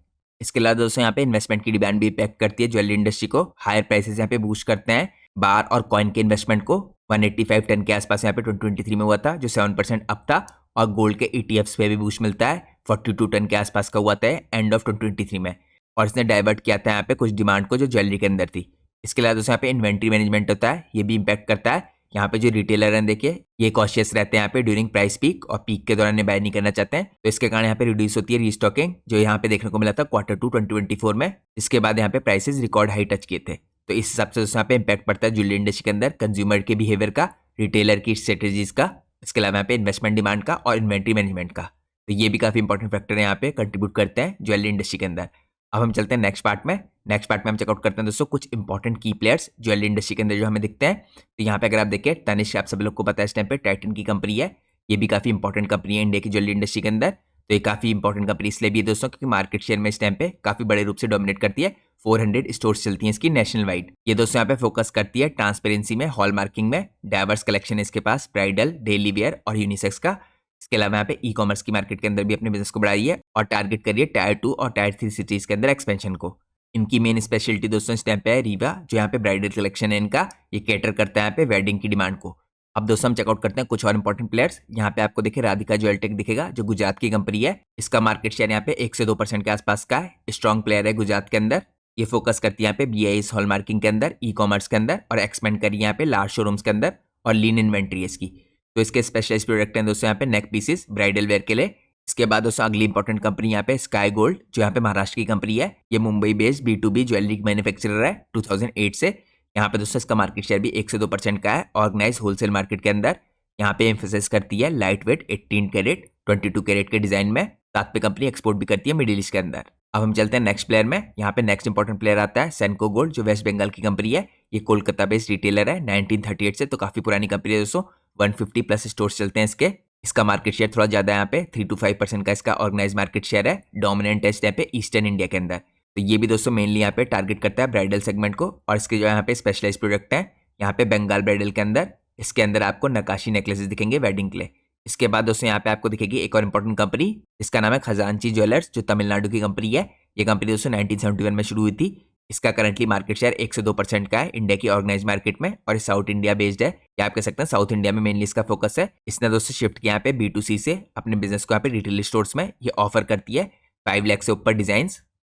इसके अलावा दोस्तों यहाँ पे इन्वेस्टमेंट की डिमांड भी इम्पैक्ट करती है ज्वेलरी इंडस्ट्री को। हायर प्राइसेस यहाँ पे बूस्ट करते हैं बार और कॉइन के इन्वेस्टमेंट को। 185 टन के आसपास यहाँ पे 2023 में हुआ था, जो 7% अप था। और गोल्ड के ETFs पे भी बूस्ट मिलता है, 42 टन के आसपास का हुआ था एंड ऑफ 2023 में, और इसने डाइवर्ट किया था यहाँ पे कुछ डिमांड को जो ज्वेलरी के अंदर थी। इसके अलावा दोस्तों यहाँ पे इन्वेंट्री मैनेजमेंट होता है, ये भी इम्पैक्ट करता है। यहाँ पे जो रिटेलर हैं देखिए ये कॉशियस रहते हैं यहाँ पे ड्यूरिंग प्राइस पीक, और पीक के दौरान बाय नहीं करना चाहते हैं। तो इसके कारण यहाँ पे रिड्यूस होती है रीस्टॉकिंग, जो यहाँ पे देखने को मिला था Q2 2024 में। इसके बाद यहाँ पे प्राइसेस रिकॉर्ड हाई टच किए थे। तो इस हिसाब से दोस्तों यहाँ पे इम्पैक्ट पड़ता है ज्वेलरी इंडस्ट्री के अंदर कंज्यूमर के बिहेवियर का, रिटेलर की स्ट्रेटेजीज का, इसके अलावा यहाँ पे इन्वेस्टमेंट डिमांड का और इन्वेंट्री मैनेजमेंट का। तो ये भी काफी इंपॉर्टेंट फैक्टर है यहाँ पे कंट्रीब्यूट करते हैं ज्वेलरी इंडस्ट्री के अंदर। अब हम चलते हैं नेक्स्ट पार्ट में। नेक्स्ट पार्ट में हम चेकआउट करते हैं दोस्तों कुछ इंपॉर्टेंट की प्लेयर्स ज्वेलरी इंडस्ट्री के अंदर जो हमें दिखते हैं। तो यहाँ पे अगर आप देखिए तनिष्क, आप सब लोग को पता है इस टाइम पे टाइटन की कंपनी है, ये भी काफी इंपॉर्टेंट कंपनी है इंडिया की ज्वेलरी इंडस्ट्री के अंदर। तो ये काफी इंपॉर्टेंट कंपनी इसलिए भी है दोस्तों क्योंकि मार्केट शेयर में इस टाइम पे काफी बड़े रूप से डोमिनेट करती है। 400 स्टोर्स चलती हैं इसकी नेशनल वाइड। ये दोस्तों यहाँ पे फोकस करती है ट्रांसपेरेंसी में, हॉल मार्किंग में, डाइवर्स कलेक्शन है इसके पास ब्राइडल, डेली वेयर और यूनिसेक्स का। इसके अलावा यहाँ पे ई कॉमर्स की मार्केट के अंदर भी अपने बिजनेस को बढ़ा रही है और टारगेट करिए टायर 2 और टायर 3 सिटीज के अंदर एक्सपेंशन को। इनकी मेन स्पेशलिटी दोस्तों इस टाइम पे है रीवा, जो यहाँ पे ब्राइडल कलेक्शन है इनका, ये कैटर करता है यहाँ पे वेडिंग की डिमांड को। अब दोस्तों हम चेकआउट करते हैं कुछ और इंपॉर्टेंट प्लेयर्स। यहाँ पे आपको देखिए राधिका ज्वेलटेक दिखेगा, जो गुजरात की कंपनी है। इसका मार्केट शेयर यहाँ पे 1 से 2% के आसपास का है, स्ट्रॉन्ग प्लेयर है गुजरात के अंदर। ये फोकस करती है यहाँ पे BIS हॉलमार्किंग के अंदर, ई कॉमर्स के अंदर, और एक्सपेंड करी यहाँ पे लार्ज शोरूम्स के अंदर और लीन इन्वेंट्री है इसकी। तो इसके स्पेशलाइज प्रोडक्ट हैं दोस्तों यहाँ पे नेक पीसेस ब्राइडल वेयर के लिए। इसके बाद दोस्तों अगली इंपॉर्टेंट कंपनी यहाँ पे स्काई गोल्ड, जो यहाँ पे महाराष्ट्र की कंपनी है। ये Mumbai based B2B jewellery manufacturer है 2008 से। यहाँ पे दोस्तों इसका मार्केट शेयर भी 1 से 2% का है ऑर्गेनाइज होलसेल मार्केट के अंदर। यहाँ पे एम्फेसाइज करती है लाइट वेट 18 कैरेट 22 कैरेट के डिजाइन में। साथ पे कंपनी एक्सपोर्ट भी करती है मिडिल ईस्ट के अंदर। अब हम चलते हैं नेक्स्ट प्लेयर में। यहाँ पे नेक्स्ट इंपॉर्टेंट प्लेयर आता है सेंको गोल्ड, जो वेस्ट बंगाल की कंपनी है। ये कोलकाता बेस्ड रिटेलर है 1938 से, तो काफी पुरानी कंपनी है दोस्तों। 150 प्लस स्टोर्स चलते हैं इसके। इसका मार्केट शेयर थोड़ा ज्यादा है यहाँ पे 3 to 5% का इसका ऑर्गेनाइज मार्केट शेयर है। डोमिनेंट है इस टाइम पे ईस्टर्न इंडिया के अंदर। तो ये भी दोस्तों मेनली यहाँ पे टारगेट करता है ब्राइडल सेगमेंट को। और इसके जो यहाँ पे स्पेशलाइज प्रोडक्ट है यहाँ पे बंगाल ब्राइडल के अंदर। इसके अंदर आपको नकाशी नेकलेसेस दिखेंगे वेडिंग के लिए। इसके बाद दोस्तों यहाँ पे आपको दिखेगी एक और इंपॉर्टेंट कंपनी, इसका नाम है खजांची ज्वेलर्स, जो तमिलनाडु की कंपनी है। ये कंपनी दोस्तों 1971 में शुरू हुई थी। इसका करंटली मार्केट शेयर 1 से 2% का है इंडिया की ऑर्गेनाइज मार्केट में, और साउथ इंडिया बेस्ड है। या आप कह सकते हैं साउथ इंडिया में मेनली इसका फोकस है। इसने दोस्तों शिफ्ट किया यहाँ पे B2C से अपने बिजनेस को यहाँ पे रिटेल स्टोर्स में। ये ऑफर करती है 5 लाख से ऊपर डिजाइन,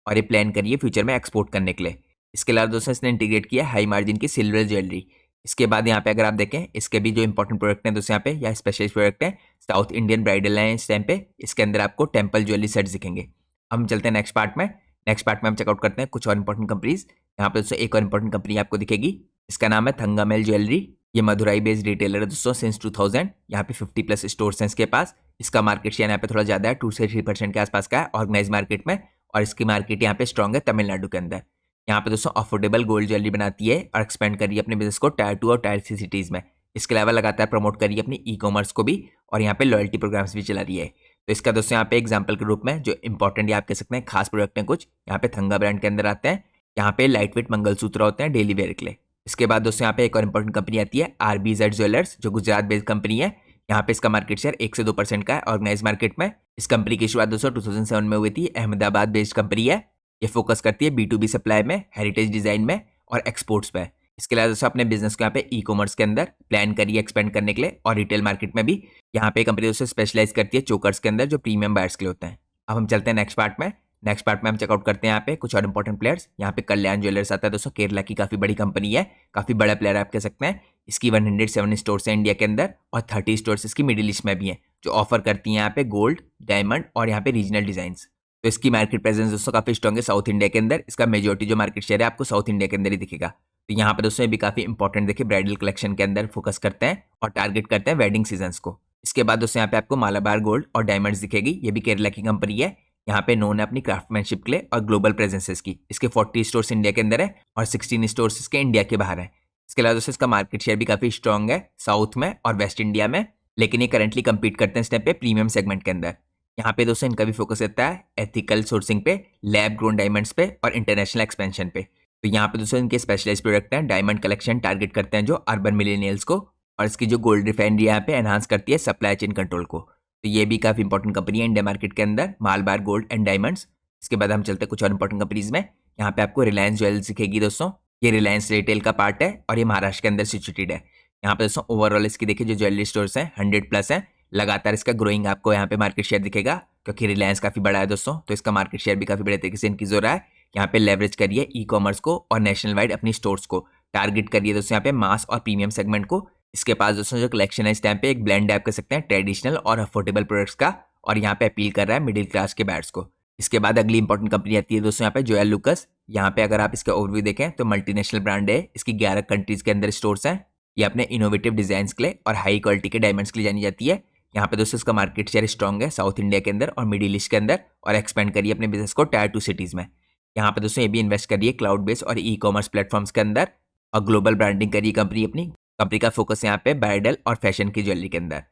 और ये प्लान करिए फ्यूचर में एक्सपोर्ट करने के लिए। इसके अलावा दोस्तों इसने इंटीग्रेट किया हाई मार्जिन की सिल्वर ज्वेलरी। इसके बाद यहाँ पे अगर आप देखें इसके भी जो इंपॉर्टेंट प्रोडक्ट हैं दोस्तों यहाँ पे या स्पेशलाइज प्रोडक्ट है साउथ इंडियन ब्राइडल है इस टाइम पे। इसके अंदर आपको टेम्पल ज्वेलरी सेट्स दिखेंगे। हम चलते हैं नेक्स्ट पार्ट में। नेक्स्ट पार्ट में हम चेकआउट करते हैं कुछ और इंपॉर्टेंट कंपनीज। यहाँ पे दोस्तों एक और इंपॉर्टेंट कंपनी आपको दिखेगी, इसका नाम है थंगामेल ज्वेलरी। ये मदुराई बेस्ड रिटेलर है दोस्तों सिंस 2000। यहाँ पे 50 प्लस स्टोर्स हैं इसके पास। इसका मार्केट शेयर यहाँ पे थोड़ा ज्यादा है 2 से 3% के आसपास का है ऑर्गेनाइज मार्केट में, और इसकी मार्केट यहाँ पे स्ट्रॉन्ग है तमिलनाडु के अंदर। यहाँ पे दोस्तों अफोर्डेबल गोल्ड ज्वेलरी बनाती है और एक्सपेंड करिए अपने बिजनेस को टायर 2 और टायर 3 सिटीज में। इसके अलावा लगातार प्रमोट करिए अपनी ई कॉमर्स को भी, और यहाँ पे लॉयल्टी प्रोग्राम्स भी चला रही है। तो इसका दोस्तों यहाँ पे एग्जांपल के रूप में जो इंपॉर्टेंट आप कह सकते हैं खास प्रोडक्ट हैं कुछ यहाँ पे थंगा ब्रांड के अंदर आते हैं। यहाँ पे लाइट वेट मंगलसूत्र होते हैं डेली वेयर के लिए। इसके बाद दोस्तों यहाँ पे एक और इंपॉर्टेंट कंपनी आती है RBZ ज्वेलर्स, जो गुजरात बेस्ड कंपनी है। यहाँ पे इसका मार्केट शेयर 1 से 2% का है ऑर्गेनाइज मार्केट में। इस कंपनी की शुरुआत दोस्तों 2007 में हुई थी। अहमदाबाद बेस्ड कंपनी है। ये फोकस करती है B2B सप्लाई में, हेरिटेज डिजाइन में और एक्सपोर्ट्स पे। इसके अलावा दोस्तों अपने बिजनेस को यहाँ पे ई कॉमर्स के अंदर प्लान करिए एक्सपेंड करने के लिए, और रिटेल मार्केट में भी। यहाँ पे कंपनी दोस्तों स्पेशलाइज करती है चोकर्स के अंदर, जो प्रीमियम बायर्स के लिए होते हैं। अब हम चलते हैं नेक्स्ट पार्ट में। नेक्स्ट पार्ट में हम चेकआउट करते हैं यहाँ पे कुछ और इंपॉर्टेंट प्लेयर्स। यहाँ पे कल्याण ज्वेलर्स आता है दोस्तों, केरला की काफी बड़ी कंपनी है, काफी बड़ा प्लेयर आप कह सकते हैं। इसकी 107 स्टोर्स है इंडिया के अंदर, और 30 स्टोर्स इसकी मिडिल ईस्ट में भी है, जो ऑफर करती है यहाँ पे गोल्ड, डायमंड और यहाँ पे रीजनल डिजाइन। तो इसकी मार्केट प्रेजेंस दोस्तों काफी स्ट्रॉन्ग है साउथ इंडिया के अंदर। इसका मेजोरिटी जो मार्केट शेयर है आपको साउथ इंडिया के अंदर ही दिखेगा। तो यहाँ पे दोस्तों ये भी काफी इंपॉर्टेंट देखिए ब्राइडल कलेक्शन के अंदर फोकस करते हैं और टारगेट करते हैं वेडिंग सीजन को। इसके बाद दोस्तों यहाँ पे आपको मालाबार गोल्ड और डायमंड्स दिखेगी। ये भी केरला की कंपनी है। यहाँ पे नोन है अपनी क्राफ्टमैनशिप के लिए और ग्लोबल प्रेजेंसेस की। इसके 40 स्टोर्स इंडिया के अंदर है और 16 स्टोर्स इसके इंडिया के बाहर है। इसके अलावा दोस्तों इसका मार्केट शेयर भी काफी स्ट्रॉन्ग है साउथ में और वेस्ट इंडिया में, लेकिन ये करंटली कंपीट करते हैं इस टाइम पे प्रीमियम सेगमेंट के अंदर। यहाँ पे दोस्तों इनका भी फोकस रहता है एथिकल सोर्सिंग पे, लैब ग्रोन डायमंड्स पे और इंटरनेशनल एक्सपेंशन पे। तो यहाँ पे दोस्तों इनके स्पेशलाइज प्रोडक्ट हैं। डायमंड कलेक्शन टारगेट करते हैं जो अर्बन मिलेनियल्स को, और इसकी जो गोल्ड रिफाइनरी यहाँ पे एनहांस करती है सप्लाई चेन कंट्रोल को। तो ये भी काफी इंपॉर्टेंट कंपनी है इंडिया मार्केट के अंदर, मालबार गोल्ड एंड डायमंड्स। इसके बाद हम चलते हैं कुछ और इंपॉर्टेंट कंपनीज में। यहाँ पे आपको रिलायंस ज्वेल्स दिखेगी दोस्तों। ये रिलायंस रिटेल का पार्ट है और ये महाराष्ट्र के अंदर सिचुएटेड है। यहाँ पे दोस्तों ओवरऑल इसकी देखिए जो ज्वेलरी स्टोर्स हैं 100 प्लस है। लगातार इसका ग्रोइंग आपको यहाँ पे मार्केट शेयर दिखेगा, क्योंकि रिलायंस काफी बड़ा है दोस्तों, तो इसका मार्केट शेयर भी काफी बड़े तरीके से इंक्रीज हो रहा है। यहाँ पे लेवरेज करिए ई कॉमर्स को और नेशनल वाइड अपनी स्टोर्स को। टारगेट करिए दोस्तों यहाँ पे मास और प्रीमियम सेगमेंट को। इसके पास दोस्तों जो कलेक्शन है इस टाइम पे एक ब्लेंड आप कह सकते हैं ट्रेडिशनल और अफोर्डेबल प्रोडक्ट्स का, और यहाँ पे अपील कर रहा है मिडिल क्लास के बायर्स को। इसके बाद अगली इंपॉर्टेंट कंपनी आती है दोस्तों यहाँ पे जोएल लुकास। यहाँ पे अगर आप इसका ओवरव्यू देखें तो मल्टीनेशनल ब्रांड है। इसकी 11 कंट्रीज के अंदर स्टोर्स हैं। ये अपने इनोवेटिव डिजाइन के लिए और हाई क्वालिटी के डायमंड्स के लिए जानी जाती है। यहाँ पे दोस्तों इसका मार्केट शेयर स्ट्रॉन्ग है साउथ इंडिया के अंदर और मिडिल ईस्ट के अंदर, और एक्सपेंड करिए अपने बिजनेस को टायर 2 सिटीज में। यहाँ पे दोस्तों ये भी इन्वेस्ट करिए क्लाउड बेस्ड और ई कॉमर्स प्लेटफॉर्म्स के अंदर, और ग्लोबल ब्रांडिंग करिए कंपनी का फोकस यहाँ पे ब्राइडल और फैशन की ज्वेलरी के अंदर।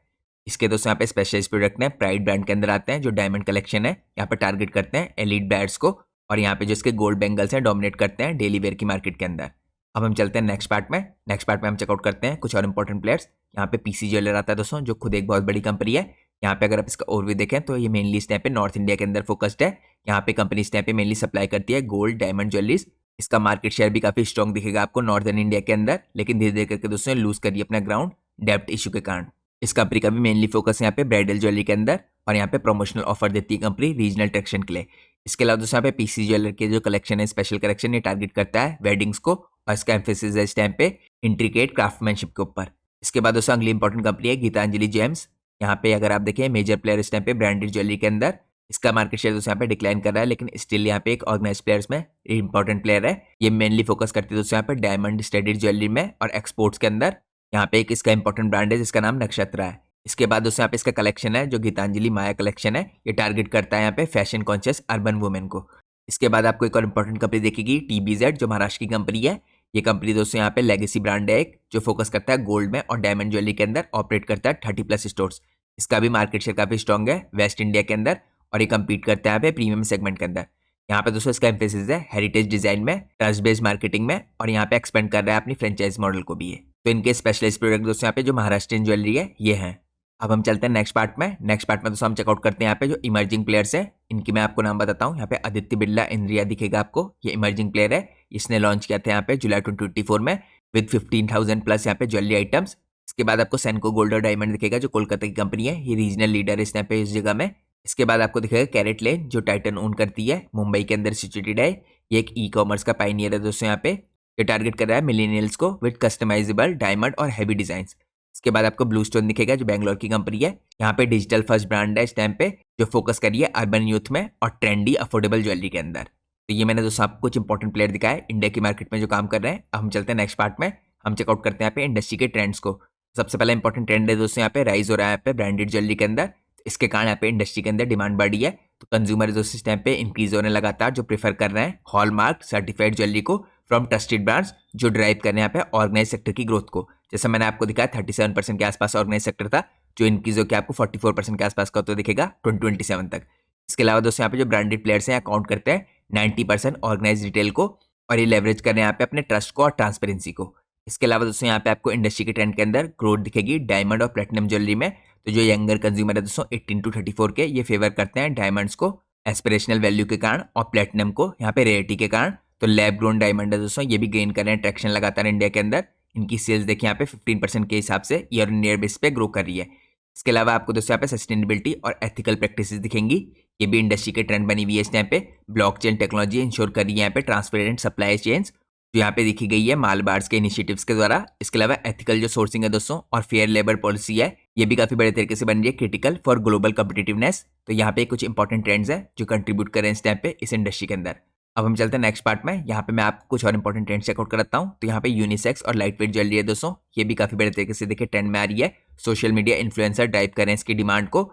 इसके दोस्तों यहाँ पे स्पेशलाइज्ड प्रोडक्ट हैं प्राइड ब्रांड के अंदर आते हैं, जो डायमंड कलेक्शन है। यहाँ पे टारगेट करते हैं एलीट बैड्स को, और यहाँ पे जो इसके गोल्ड बेंगल्स हैं डोमिनेट करते हैं डेली वेयर की मार्केट के अंदर। अब हम चलते हैं नेक्स्ट पार्ट में। नेक्स्ट पार्ट में हम चेकआउट करते हैं कुछ और इंपॉर्टेंट प्लेयर्स। यहाँ पे पीसी ज्वेलर आता है दोस्तों, जो खुद एक बहुत बड़ी कंपनी है। यहाँ पे अगर आप इसका ओवरव्यू देखें तो ये मेनली इस टाइम पे नॉर्थ इंडिया के अंदर फोकस्ड है। यहाँ पे कंपनी इस टाइम पे मेनली सप्लाई करती है गोल्ड डायमंड ज्वेलरीज। इसका मार्केट शेयर भी काफी स्ट्रॉन्ग दिखेगा आपको नॉर्दर्न इंडिया के अंदर, लेकिन धीरे धीरे करके दोस्तों लूज करिए अपना ग्राउंड डेप्ट इशू के कारण। इस कंपनी का भी मेनली फोकस यहाँ पे ब्राइडल ज्वेलरी के अंदर, और यहाँ पे प्रमोशनल ऑफर देती है कंपनी रीजनल ट्रैक्शन के लिए। इसके अलावा दोस्तों यहाँ पे पीसी ज्वेलर के जो कलेक्शन है, स्पेशल कलेक्शन, ये टारगेट करता है वेडिंग्स को और इसका एम्फेसिस है इस टाइम पे इंट्रिकेट क्राफ्टमैनशिप के ऊपर। इसके बाद दोस्तों अगली इंपॉर्टेंट कंपनी है गीतांजलि जेम्स। यहाँ पे अगर आप देखें मेजर प्लेयर इस टाइम पे ब्रांडेड ज्वेलरी के अंदर, इसका मार्केट शेयर दोस्तों यहाँ पे डिक्लाइन कर रहा है, लेकिन स्टिल यहाँ पे एक ऑर्गेनाइज प्लेयर्स में इंपॉर्टेंट प्लेयर है। ये मेनली फोकस करती है दोस्तों यहाँ पे डायमंड स्टडीड ज्वेलरी में और एक्सपोर्ट्स के अंदर। यहाँ पे एक इसका इंपॉर्टेंट ब्रांड है जिसका नाम नक्षत्रा है। इसके बाद दोस्तों यहाँ पे इसका कलेक्शन है जो गीतांजलि माया कलेक्शन है, ये टारगेट करता है यहाँ पे फैशन कॉन्शियस अर्बन वुमेन को। इसके बाद आपको एक और इंपॉर्टेंट कंपनी दिखेगी TBZ, जो महाराष्ट्र की कंपनी है। ये कंपनी दोस्तों यहाँ पे लेगेसी ब्रांड है एक, जो फोकस करता है गोल्ड में और डायमंड ज्वेलरी के अंदर, ऑपरेट करता है 30+ स्टोर्स। इसका भी मार्केट शेयर काफी स्ट्रॉन्ग है वेस्ट इंडिया के अंदर और ये कम्पीट करता है यहाँ पे प्रीमियम सेगमेंट के अंदर। यहाँ पे दोस्तों इसका एम्फेसिस है हेरिटेज डिजाइन में, ट्रस्ट बेस्ड मार्केटिंग में, और यहाँ पे एक्सपेंड कर रहा है अपनी फ्रेंचाइज मॉडल को भी है। तो इनके स्पेशलाइज्ड प्रोडक्ट दोस्तों यहाँ पे जो महाराष्ट्रियन ज्वेलरी है ये हैं। अब हम चलते हैं नेक्स्ट पार्ट में। नेक्स्ट पार्ट में दोस्तों हम चेकआउट करते हैं यहाँ पे जो इमर्जिंग प्लेयर्स है, इनकी मैं आपको नाम बताता हूँ। यहाँ पे आदित्य बिरला इंद्रिया दिखेगा आपको, ये इमर्जिंग प्लेयर है। इसने लॉन्च किया था यहाँ पे जुलाई 2024 में विद 15,000+ यहाँ पे ज्वेलरी आइटम्स। इसके बाद आपको सेनको गोल्ड और डायमंड दिखेगा जो कोलकाता की कंपनी है, ये रीजनल लीडर है इस यहाँ पे इस जगह में। इसके बाद आपको दिखेगा कैरेट लेन जो टाइटन ओन करती है, मुंबई के अंदर सिचुएटेड है। ये एक ई-कॉमर्स का पायनियर है दोस्तों यहाँ पे। ये टारगेट कर रहा है मिलेनियल्स को विद कस्टमाइजेबल डायमंड और हैवी डिजाइंस। इसके बाद आपको ब्लू स्टोन दिखेगा जो बैंगलोर की कंपनी है। यहाँ पे डिजिटल फर्स्ट ब्रांड है इस टाइम पे, जो फोकस करिए अर्बन यूथ में और ट्रेंडी अफोर्डेबल ज्वेलरी के अंदर। तो ये मैंने दोस्तों आपको कुछ इंपॉर्टेंट प्लेयर दिखाए इंडिया की मार्केट में जो काम कर रहे हैं। अब हम चलते हैं नेक्स्ट पार्ट में, हम चेकआउट करते हैं यहाँ पे इंडस्ट्री के ट्रेंड्स को। सबसे पहला इंपॉर्टेंट ट्रेंड है दोस्तों यहाँ पे राइज हो रहा है यहाँ पे ब्रांडेड ज्वेलरी के अंदर। इसके कारण यहाँ पे इंडस्ट्री के अंदर डिमांड बढ़ी है, तो कंज्यूमर दोस्तों इस टाइम पे इंक्रीज होने लगातार, जो प्रेफर कर रहे हैं हॉलमार्क सर्टिफाइड ज्वेलरी को फ्रॉम ट्रस्टेड ब्रांड्स, जो ड्राइव कर रहे हैं यहाँ पे ऑर्गेनाइज सेक्टर की ग्रोथ को। जैसा मैंने आपको दिखाया 37% के आसपास ऑर्गेनाइज सेक्टर था, जो इंक्रीज होकर आपको 44% के आसपास का तो दिखेगा 2027 तक। इसके अलावा दोस्तों यहाँ पे जो ब्रांडेड प्लेयर्स हैं अकाउंट करते हैं 90% ऑर्गेनाइज रिटेल को, और ये लेवरेज कर रहे हैं यहाँ पे अपने ट्रस्ट को और ट्रांसपेरेंसी को। इसके अलावा दोस्तों यहाँ पे आपको इंडस्ट्री के ट्रेंड के अंदर ग्रोथ दिखेगी डायमंड और प्लेटिनम ज्वेलरी में। तो जो यंगर कंज्यूमर है दोस्तों 18 to 34 के, ये फेवर करते हैं डायमंड्स को एस्पिरेशनल वैल्यू के कारण और प्लेटिनम को यहाँ पे रेयरिटी के कारण। तो लैब ग्रोन डायमंड है दोस्तों, ये भी गेन कर रहे हैं ट्रैक्शन लगातार इंडिया के अंदर। इनकी सेल्स देखिए यहाँ पे 15% के हिसाब से ईयर ऑन ईयर बेस पे ग्रो कर रही है। इसके अलावा आपको दोस्तों यहाँ पे सस्टेनेबिलिटी और एथिकल प्रैक्टिसेस दिखेंगी, ये भी इंडस्ट्री के ट्रेंड बनी हुई है इस टाइम पे। ब्लॉकचेन टेक्नोलॉजी इंश्योर कर रही है यहाँ पे ट्रांसपेरेंट सप्लाई चेन्स, जो यहाँ पे दिखी गई है मालबार्स के इनिशिएटिव्स के द्वारा। इसके अलावा एथिकल जो सोर्सिंग है दोस्तों और फेयर लेबर पॉलिसी है, ये भी काफी बड़े तरीके से बन रही है, क्रिटिकल फॉर ग्लोबल कॉम्पिटिटिवनेस। तो यहाँ पे कुछ इंपॉर्टेंट ट्रेंड्स है जो कंट्रीब्यूट कर रहे हैं इस टाइम पे इस इंडस्ट्री के अंदर। अब हम चलते हैं नेक्स्ट पार्ट में, यहाँ पे मैं आपको कुछ और इंपॉर्टेंट ट्रेंड्स चेकआउट कराता हूँ। तो यहाँ पे यूनिसेक्स और लाइट वेट ज्वेलरी है दोस्तों, ये भी काफी बड़े तरीके से देखिए ट्रेंड में आ रही है। सोशल मीडिया इन्फ्लुएंसर ड्राइव कर रहे हैं इसकी डिमांड को,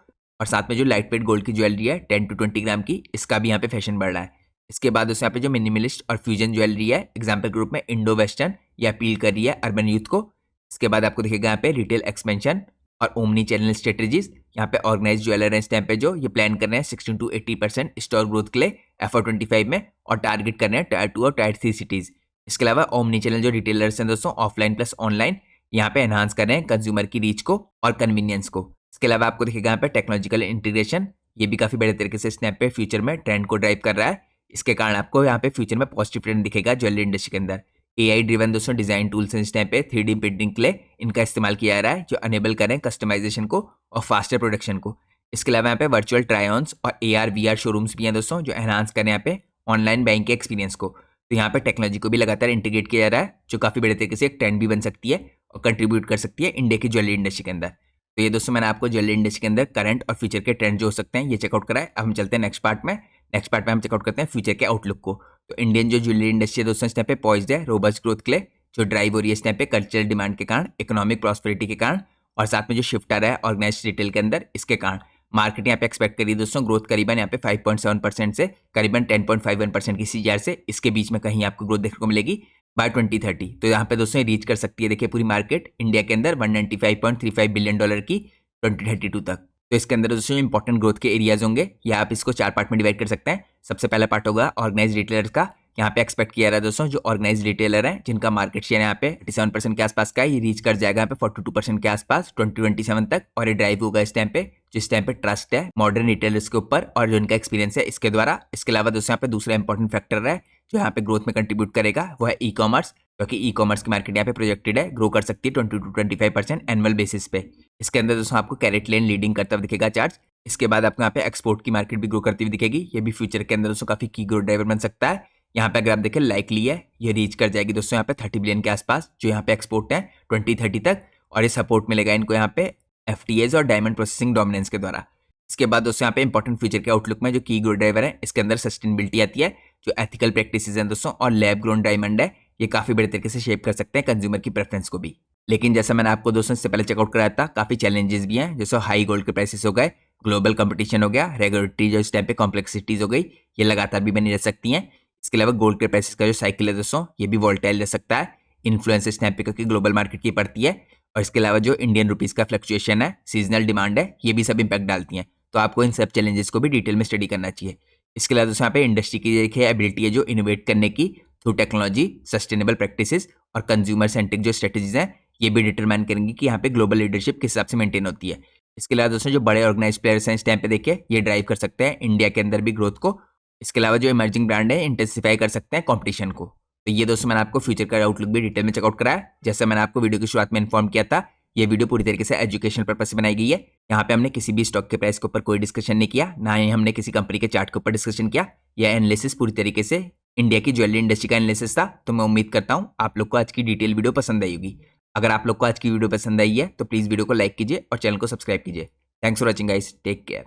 और साथ में जो लाइट वेट गोल्ड की ज्वेलरी है 10 to 20 ग्राम की, इसका भी यहाँ पे फैशन बढ़ रहा है। इसके बाद दोस्तों यहाँ पे जो मिनिमलिस्ट और फ्यूजन ज्वेलरी है एग्जाम्पल ग्रुप में इंडो वेस्टर्न, ये अपील कर रही है अर्बन यूथ को। इसके बाद आपको दिखेगा यहाँ पे रिटेल एक्सपेंशन और ओमनी चैनल स्ट्रेटेजीज। यहाँ पे ऑर्गेनाइज ज्वेलर है इस टाइम पे जो ये प्लान कर रहे हैं 16 to 80% स्टोर ग्रोथ के लिए FY25 में, और टारगेट कर रहे हैं Tier 2 और Tier 3 सिटीज। इसके अलावा ओमनी चैनल जो रिटेलर्स हैं दोस्तों ऑफलाइन प्लस ऑनलाइन, यहाँ पे एनहांस कर रहे हैं कंज्यूमर की रीच को और कन्वीनियंस को। इसके अलावा आपको दिखेगा यहाँ पे टेक्नोलॉजिकल इंटीग्रेशन, ये भी काफी बड़े तरीके से स्नैप पे फ्यूचर में ट्रेंड को ड्राइव कर रहा है। इसके कारण आपको यहाँ पे फ्यूचर में पॉजिटिव ट्रेंड दिखेगा ज्वेलरी इंडस्ट्री के अंदर। AI ड्रिवन दोस्तों डिजाइन टूल्स इस टाइम पे 3D प्रिंटिंग के लिए इनका इस्तेमाल किया जा रहा है, जो अनेबल करें कस्टमाइजेशन को और फास्टर प्रोडक्शन को। इसके अलावा यहाँ पे वर्चुअल ट्राई-ऑन्स और AR/VR शोरूम्स भी हैं दोस्तों, जो एनहांस करें यहाँ पे ऑनलाइन बैंक के एक्सपीरियंस को। तो यहाँ पे टेक्नोलॉजी को भी लगातार इंटीग्रेट किया जा रहा है, जो काफी बड़े तरीके से एक ट्रेंड भी बन सकती है और कंट्रीब्यूट कर सकती है इंडिया की ज्वेलरी इंडस्ट्री के अंदर। तो ये दोस्तों मैंने आपको ज्वेलरी इंडस्ट्री के अंदर करंट और फ्यूचर के ट्रेंड जो हो सकते हैं ये चेकआउट कराए। अब हम चलते हैं नेक्स्ट पार्ट में। नेक्स्ट पार्ट में हम चेकआउट करते हैं फ्यूचर के आउटलुक को। तो इंडियन जो ज्वेलरी इंडस्ट्री है दोस्तों इस टाइम पे पॉइज्ड है रोबस्ट ग्रोथ के लिए, जो ड्राइव हो रही है इस टाइम पे कल्चरल डिमांड के कारण, इकोनॉमिक प्रॉस्पेरिटी के कारण, और साथ में जो शिफ्ट आ रहा है ऑर्गेनाइज रिटेल के अंदर, इसके कारण मार्केट यहाँ पे एक्सपेक्ट करी दोस्तों ग्रोथ करीबन यहाँ पे 5.7% से करीबन 10.51% की CAGR से इसके बीच में कहीं आपको ग्रोथ देखने को मिलेगी बाय 2030। तो यहाँ पे दोस्तों रीच कर सकती है देखिए पूरी मार्केट इंडिया के अंदर $195.35 बिलियन की 2032 तक। तो इसके अंदर दोस्तों इंपॉर्टेंट ग्रोथ के एरियाज होंगे, या आप इसको 4 पार्ट में डिवाइड कर सकते हैं। सबसे पहला पार्ट होगा ऑर्गेनाइज रिटेलर्स का। यहाँ पे एक्सपेक्ट किया रहा है दोस्तों जो ऑर्गेनाइज रिटेलर हैं जिनका मार्केट शेयर यहाँ पे 87% के आसपास का है, ये रीच कर जाएगा यहाँ पे 42% के आसपास 2027 तक, और ये ड्राइव होगा इस टाइम पे जिस टाइम पे ट्रस्ट है मॉडर्न रिटेलर्स के ऊपर और जो इनका एक्सपीरियंस है इसके द्वारा। इसके अलावा दोस्तों यहाँ पे दूसरा इंपॉर्टेंट फैक्टर है जो यहाँ पे ग्रोथ में कंट्रीब्यूट करेगा, वो है ई-कॉमर्स, क्योंकि ई-कॉमर्स की मार्केट यहाँ पे प्रोजेक्टेड है ग्रो कर सकती है 20 to 25% एनुअल बेसिस पे। इसके अंदर दोस्तों आपको कैरेट लेन लीडिंग करता हुआ दिखेगा चार्ज। इसके बाद आपको यहाँ पे एक्सपोर्ट की मार्केट भी ग्रो करती हुई दिखेगी। ये भी फ्यूचर के अंदर दोस्तों काफी की ग्रोथ ड्राइवर बन सकता है। यहाँ पे अगर आप देखें लाइकली है ये रीच कर जाएगी दोस्तों यहाँ पे 30 बिलियन के आसपास जो यहाँ पे एक्सपोर्ट है 2030 तक, और ये सपोर्ट मिलेगा इनको यहाँ पे FTAs और डायमंड प्रोसेसिंग डोमिनेंस के द्वारा। इसके बाद दोस्तों यहाँ पे इंपॉर्टेंट फ्यूचर के आउटलुक में जो की ग्रोथ ड्राइवर है इसके अंदर सस्टेनेबिलिटी आती है, जो एथिकल प्रैक्टिसेस हैं दोस्तों और लैब ग्रोन डायमंड है, ये काफी बड़े तरीके से शेप कर सकते हैं कंज्यूमर की प्रेफरेंस को भी। लेकिन जैसा मैंने आपको दोस्तों इससे पहले चेकआउट कराया था, काफी चैलेंजेस भी हैं, जैसे हाई गोल्ड के प्राइसेस हो गए, ग्लोबल कंपटीशन हो गया, रेगुलेटरी जो इस टाइम पे कॉम्प्लेक्सिटीज हो गई, ये लगातार भी बनी रह सकती हैं। इसके अलावा गोल्ड के प्राइसेस का जो साइकिल है दोस्तों ये भी वोल्टाइल रह सकता है, इन्फ्लुएंस इस टाइम पे क्योंकि ग्लोबल मार्केट की पड़ती है, और इसके अलावा जो इंडियन रुपीज का फ्लक्चुएशन है, सीजनल डिमांड है, ये भी सब इंपैक्ट डालती हैं। तो आपको इन सब चैलेंजेस को भी डिटेल में स्टडी करना चाहिए। इसके अलावा दोस्तों यहाँ पे इंडस्ट्री की देखिए एबिलिटी है जो इनोवेट करने की थ्रू टेक्नोलॉजी, सस्टेनेबल प्रैक्टिसेस और कंज्यूमर सेंट्रिक जो स्ट्रेटेजीज हैं ये भी डिटरमाइन करेंगी कि यहाँ पे ग्लोबल लीडरशिप किस हिसाब से मेंटेन होती है। इसके अलावा दोस्तों जो बड़े ऑर्गेनाइज प्लेयर्स हैं इस टाइम पे देखिए ये ड्राइव कर सकते हैं इंडिया के अंदर भी ग्रोथ को। इसके अलावा जो इमर्जिंग ब्रांड है इंटेंसिफाई कर सकते हैं कॉम्पिटिशन को। तो ये दोस्तों मैंने आपको फ्यूचर का आउटलुक भी डिटेल में चेकआउट कराया। जैसा मैंने आपको वीडियो की शुरुआत में इन्फॉर्म किया था, ये वीडियो पूरी तरीके से एजुकेशनल पर्पज से बनाई गई है। यहाँ पे हमने किसी भी स्टॉक के प्राइस के ऊपर कोई डिस्कशन नहीं किया, ना ही हमने किसी कंपनी के चार्ट के ऊपर डिस्कशन किया। यह एनालिसिस पूरी तरीके से इंडिया की ज्वेलरी इंडस्ट्री का एनालिसिस था। तो मैं उम्मीद करता हूँ आप लोग को आज की डिटेल वीडियो पसंद आई होगी। अगर आप लोग को आज की वीडियो पसंद आई है तो प्लीज वीडियो को लाइक कीजिए और चैनल को सब्सक्राइब कीजिए। Thanks for watching guys, take care.